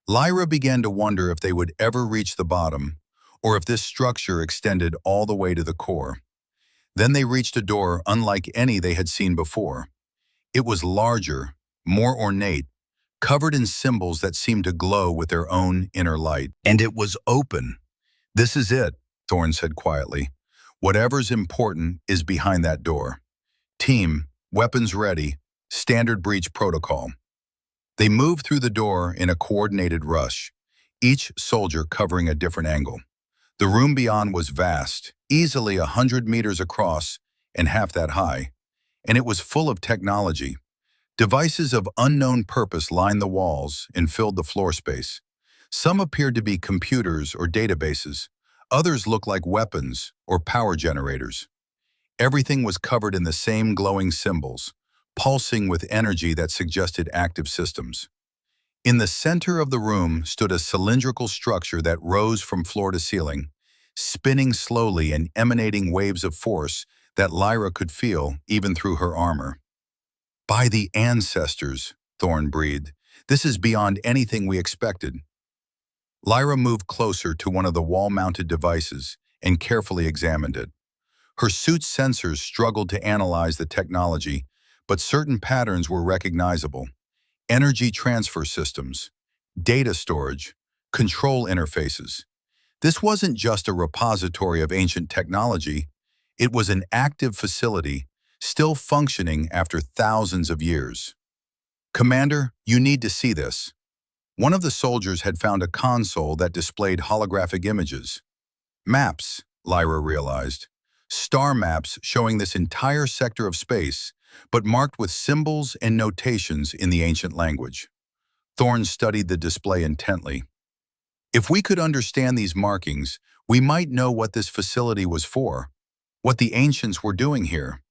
S1: Lyra began to wonder if they would ever reach the bottom, or if this structure extended all the way to the core. Then they reached a door unlike any they had seen before. It was larger, more ornate, covered in symbols that seemed to glow with their own inner light. And it was open. "This is it," Thorn said quietly. "Whatever's important is behind that door. Team, weapons ready, standard breach protocol." They moved through the door in a coordinated rush, each soldier covering a different angle. The room beyond was vast, easily 100 meters across and half that high, and it was full of technology. Devices of unknown purpose lined the walls and filled the floor space. Some appeared to be computers or databases. Others looked like weapons or power generators. Everything was covered in the same glowing symbols, pulsing with energy that suggested active systems. In the center of the room stood a cylindrical structure that rose from floor to ceiling, spinning slowly and emanating waves of force that Lyra could feel even through her armor. "By the ancestors," Thorn breathed, "this is beyond anything we expected." Lyra moved closer to one of the wall-mounted devices and carefully examined it. Her suit's sensors struggled to analyze the technology, but certain patterns were recognizable. Energy transfer systems, data storage, control interfaces. This wasn't just a repository of ancient technology. It was an active facility, still functioning after thousands of years. "Commander, you need to see this." One of the soldiers had found a console that displayed holographic images. Maps, Lyra realized. Star maps showing this entire sector of space, but marked with symbols and notations in the ancient language. Thorn studied the display intently. "If we could understand these markings, we might know what this facility was for, what the ancients were doing here."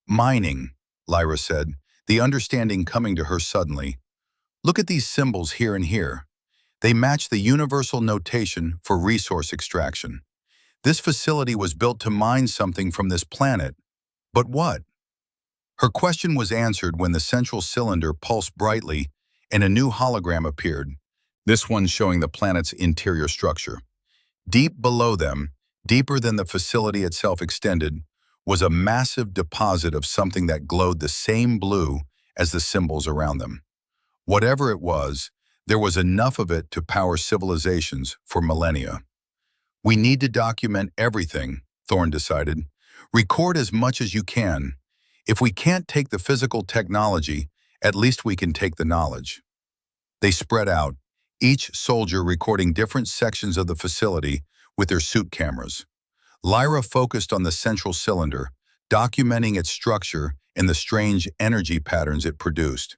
S1: "Mining," Lyra said, the understanding coming to her suddenly. "Look at these symbols here and here. They match the universal notation for resource extraction. This facility was built to mine something from this planet. But what?" Her question was answered when the central cylinder pulsed brightly and a new hologram appeared, this one showing the planet's interior structure. Deep below them, deeper than the facility itself extended, was a massive deposit of something that glowed the same blue as the symbols around them. Whatever it was, there was enough of it to power civilizations for millennia. "We need to document everything," Thorn decided. "Record as much as you can. If we can't take the physical technology, at least we can take the knowledge." They spread out, each soldier recording different sections of the facility with their suit cameras. Lyra focused on the central cylinder, documenting its structure and the strange energy patterns it produced.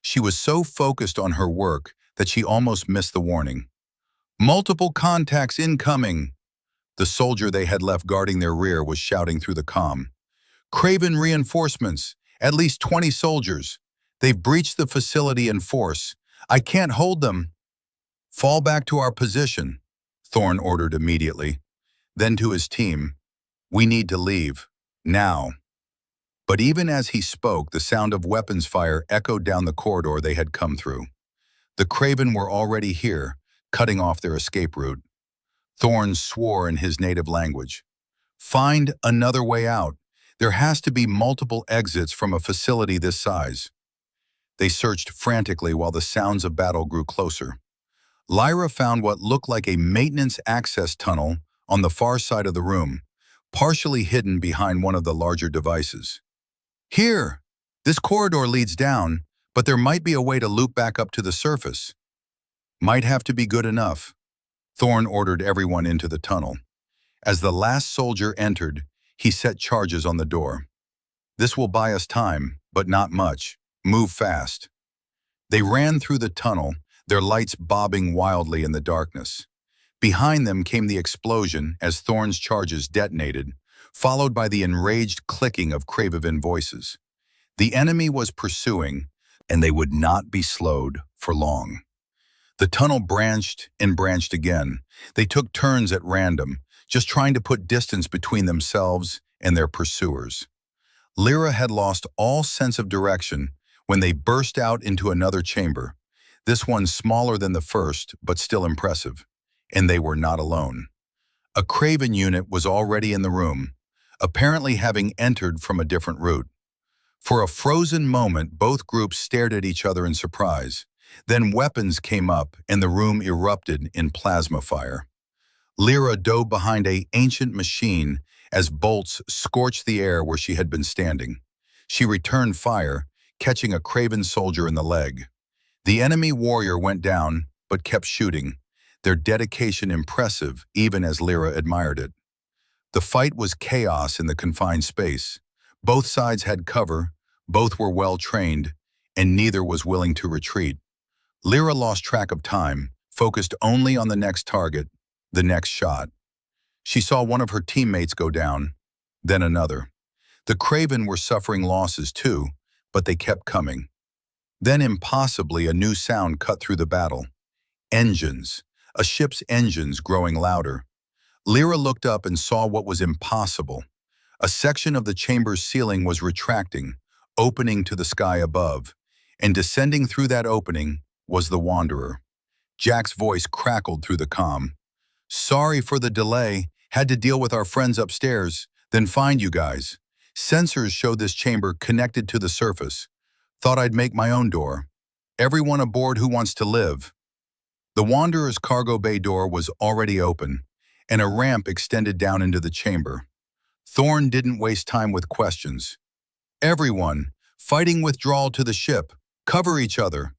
S1: She was so focused on her work that she almost missed the warning. "Multiple contacts incoming!" The soldier they had left guarding their rear was shouting through the comm. "Kraven reinforcements, at least 20 soldiers. They've breached the facility in force. I can't hold them." "Fall back to our position," Thorn ordered immediately. Then to his team, "We need to leave. Now." But even as he spoke, the sound of weapons fire echoed down the corridor they had come through. The Kraven were already here, cutting off their escape route. Thorn swore in his native language. "Find another way out. There has to be multiple exits from a facility this size. They searched frantically while the sounds of battle grew closer. Lyra found what looked like a maintenance access tunnel on the far side of the room, partially hidden behind one of the larger devices. Here! This corridor leads down, but there might be a way to loop back up to the surface. Might have to be good enough. Thorn ordered everyone into the tunnel. As the last soldier entered, he set charges on the door. This will buy us time, but not much. Move fast. They ran through the tunnel, their lights bobbing wildly in the darkness. Behind them came the explosion as Thorn's charges detonated, followed by the enraged clicking of Kraven voices. The enemy was pursuing, and they would not be slowed for long. The tunnel branched and branched again. They took turns at random, just trying to put distance between themselves and their pursuers. Lyra had lost all sense of direction when they burst out into another chamber, this one smaller than the first, but still impressive. And they were not alone. A Kraven unit was already in the room, apparently having entered from a different route. For a frozen moment, both groups stared at each other in surprise. Then weapons came up and the room erupted in plasma fire. Lyra dove behind an ancient machine as bolts scorched the air where she had been standing. She returned fire, catching a Kraven soldier in the leg. The enemy warrior went down, but kept shooting, their dedication impressive even as Lyra admired it. The fight was chaos in the confined space. Both sides had cover, both were well trained, and neither was willing to retreat. Lyra lost track of time, focused only on the next target, the next shot. She saw one of her teammates go down, then another. The Kraven were suffering losses too, but they kept coming. Then impossibly a new sound cut through the battle. Engines, a ship's engines growing louder. Lyra looked up and saw what was impossible. A section of the chamber's ceiling was retracting, opening to the sky above, and descending through that opening was the Wanderer. Jack's voice crackled through the comm. Sorry for the delay, had to deal with our friends upstairs, then find you guys. Sensors showed this chamber connected to the surface. Thought I'd make my own door. Everyone aboard who wants to live. The Wanderer's cargo bay door was already open, and a ramp extended down into the chamber. Thorn didn't waste time with questions. Everyone, fighting withdrawal to the ship, cover each other.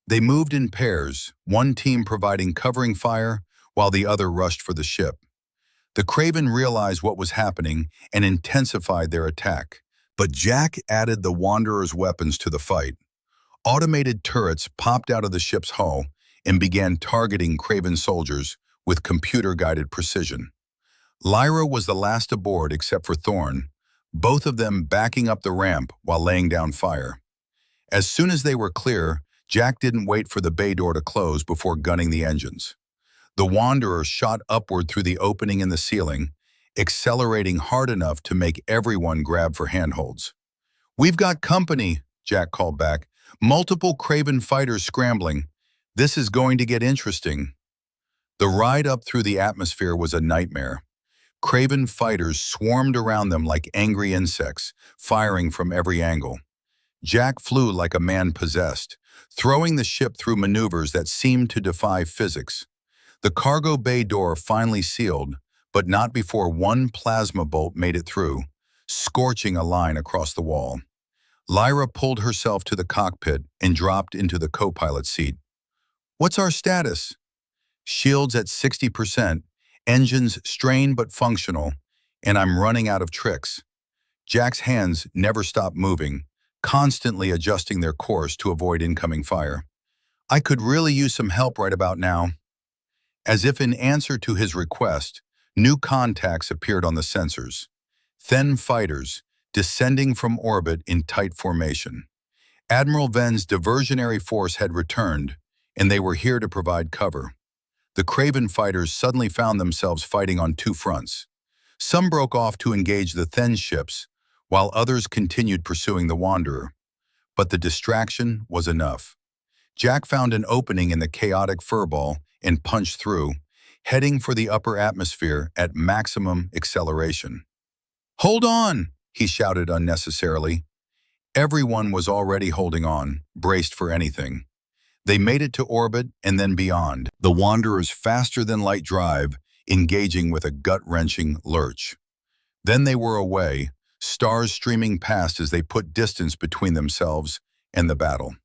S1: They moved in pairs, one team providing covering fire while the other rushed for the ship. The Kraven realized what was happening and intensified their attack, but Jack added the Wanderer's weapons to the fight. Automated turrets popped out of the ship's hull and began targeting Kraven soldiers with computer-guided precision. Lyra was the last aboard except for Thorn, both of them backing up the ramp while laying down fire. As soon as they were clear, Jack didn't wait for the bay door to close before gunning the engines. The Wanderer shot upward through the opening in the ceiling, accelerating hard enough to make everyone grab for handholds. We've got company, Jack called back. Multiple Kraven fighters scrambling. This is going to get interesting. The ride up through the atmosphere was a nightmare. Kraven fighters swarmed around them like angry insects, firing from every angle. Jack flew like a man possessed, throwing the ship through maneuvers that seemed to defy physics. The cargo bay door finally sealed, but not before one plasma bolt made it through, scorching a line across the wall. Lyra pulled herself to the cockpit and dropped into the co-pilot seat. What's our status? Shields at 60%, engines strained but functional, and I'm running out of tricks. Jack's hands never stopped moving, constantly adjusting their course to avoid incoming fire. I could really use some help right about now. As if in answer to his request, new contacts appeared on the sensors. Thin fighters, descending from orbit in tight formation. Admiral Ven's diversionary force had returned, and they were here to provide cover. The Kraven fighters suddenly found themselves fighting on two fronts. Some broke off to engage the Thin ships, while others continued pursuing the Wanderer. But the distraction was enough. Jack found an opening in the chaotic furball and punched through, heading for the upper atmosphere at maximum acceleration. Hold on, he shouted unnecessarily. Everyone was already holding on, braced for anything. They made it to orbit and then beyond, the Wanderer's faster-than-light drive engaging with a gut-wrenching lurch. Then they were away, stars streaming past as they put distance between themselves and the battle.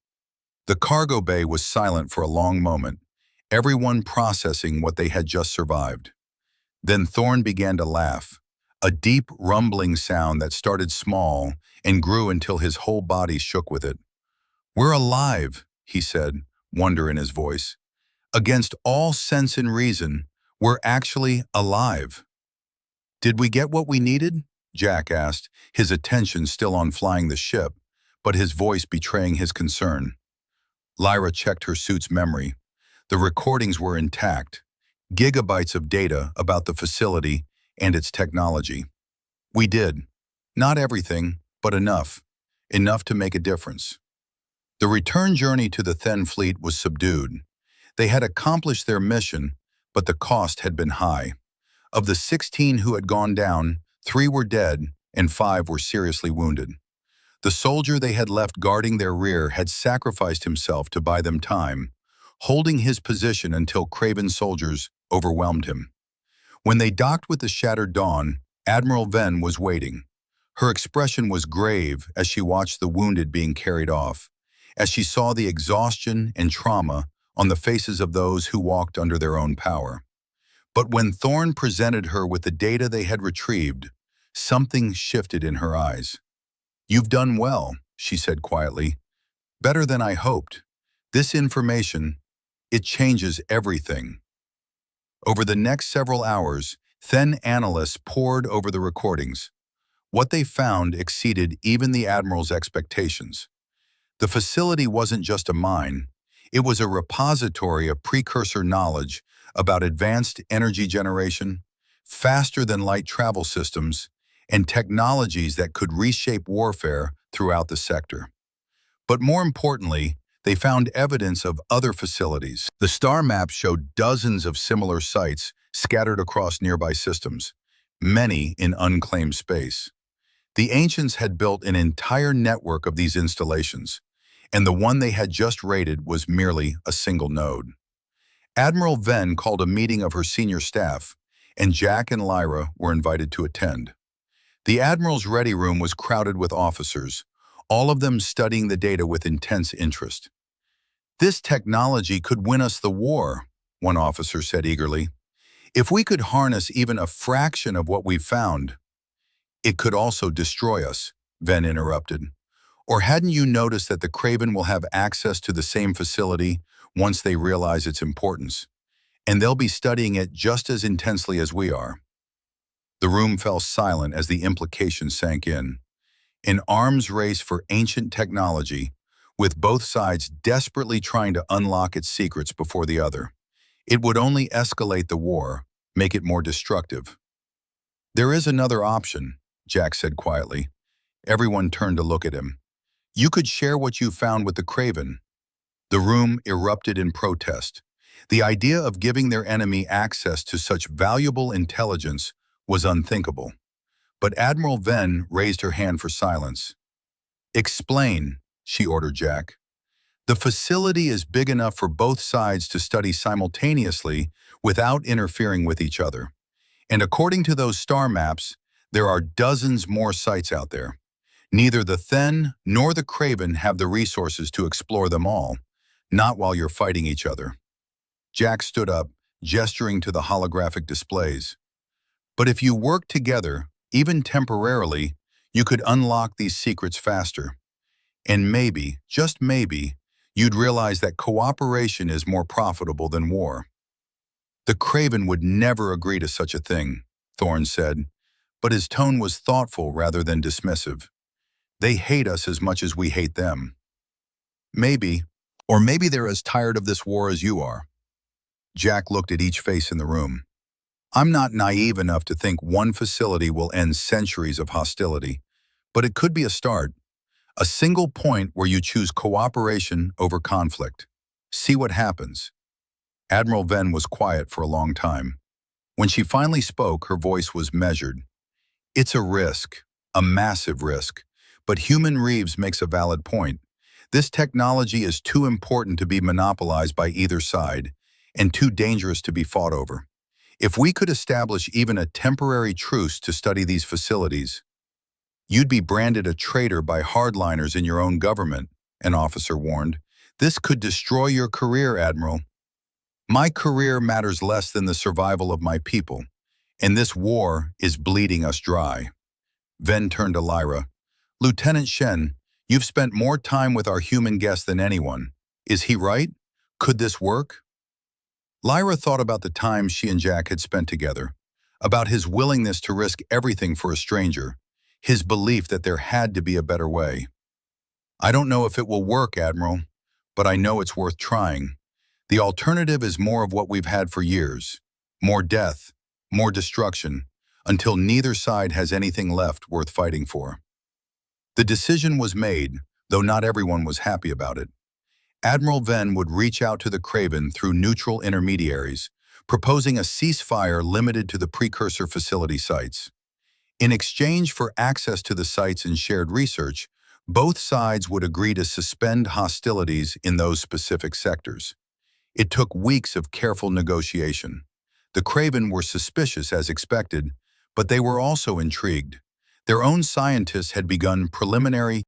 S1: The cargo bay was silent for a long moment, everyone processing what they had just survived. Then Thorn began to laugh, a deep rumbling sound that started small and grew until his whole body shook with it. "We're alive," he said, wonder in his voice. "Against all sense and reason, we're actually alive." "Did we get what we needed?" Jack asked, his attention still on flying the ship, but his voice betraying his concern. Lyra checked her suit's memory. The recordings were intact, gigabytes of data about the facility and its technology. "We did. Not everything, but enough. Enough to make a difference." The return journey to the Then fleet was subdued. They had accomplished their mission, but the cost had been high. Of the 16 who had gone down, 3 were dead and 5 were seriously wounded. The soldier they had left guarding their rear had sacrificed himself to buy them time, holding his position until Craven soldiers overwhelmed him. When they docked with the Shattered Dawn, Admiral Venn was waiting. Her expression was grave as she watched the wounded being carried off, as she saw the exhaustion and trauma on the faces of those who walked under their own power. But when Thorn presented her with the data they had retrieved, something shifted in her eyes. "You've done well," she said quietly. "Better than I hoped. This information, it changes everything." Over the next several hours, Then analysts pored over the recordings. What they found exceeded even the Admiral's expectations. The facility wasn't just a mine. It was a repository of precursor knowledge about advanced energy generation, faster-than-light travel systems, and technologies that could reshape warfare throughout the sector. But more importantly, they found evidence of other facilities. The star map showed dozens of similar sites scattered across nearby systems, many in unclaimed space. The ancients had built an entire network of these installations, and the one they had just raided was merely a single node. Admiral Venn called a meeting of her senior staff, and Jack and Lyra were invited to attend. The Admiral's ready room was crowded with officers, all of them studying the data with intense interest. "This technology could win us the war," one officer said eagerly. "If we could harness even a fraction of what we've found." "It could also destroy us," Venn interrupted. "Or hadn't you noticed that the Craven will have access to the same facility once they realize its importance? And they'll be studying it just as intensely as we are." The room fell silent as the implications sank in. An arms race for ancient technology, with both sides desperately trying to unlock its secrets before the other. It would only escalate the war, make it more destructive. "There is another option," Jack said quietly. Everyone turned to look at him. "You could share what you found with the Craven." The room erupted in protest. The idea of giving their enemy access to such valuable intelligence was unthinkable. But Admiral Venn raised her hand for silence. "Explain," she ordered Jack. "The facility is big enough for both sides to study simultaneously without interfering with each other. And according to those star maps, there are dozens more sites out there. Neither the Then nor the Craven have the resources to explore them all, not while you're fighting each other." Jack stood up, gesturing to the holographic displays. "But if you work together, even temporarily, you could unlock these secrets faster. And maybe, just maybe, you'd realize that cooperation is more profitable than war." "The Craven would never agree to such a thing," Thorn said, but his tone was thoughtful rather than dismissive. "They hate us as much as we hate them." "Maybe, or maybe they're as tired of this war as you are." Jack looked at each face in the room. "I'm not naive enough to think one facility will end centuries of hostility, but it could be a start. A single point where you choose cooperation over conflict. See what happens." Admiral Venn was quiet for a long time. When she finally spoke, her voice was measured. "It's a risk, A massive risk. But Human Reeves makes a valid point. This technology is too important to be monopolized by either side, and too dangerous to be fought over. If we could establish even a temporary truce to study these facilities, you'd be branded a traitor by hardliners in your own government, an officer warned. This could destroy your career, Admiral. My career matters less than the survival of my people, and this war is bleeding us dry. Ven turned to Lyra. Lieutenant Shen, you've spent more time with our human guest than anyone. Is he right? Could this work? Lyra thought about the time she and Jack had spent together, about his willingness to risk everything for a stranger, his belief that there had to be a better way. I don't know if it will work, Admiral, but I know it's worth trying. The alternative is more of what we've had for years. More death, more destruction, until neither side has anything left worth fighting for. The decision was made, though not everyone was happy about it. Admiral Ven would reach out to the Craven through neutral intermediaries, proposing a ceasefire limited to the precursor facility sites. In exchange for access to the sites and shared research, both sides would agree to suspend hostilities in those specific sectors. It took weeks of careful negotiation. The Craven were suspicious as expected, but they were also intrigued. Their own scientists had begun preliminary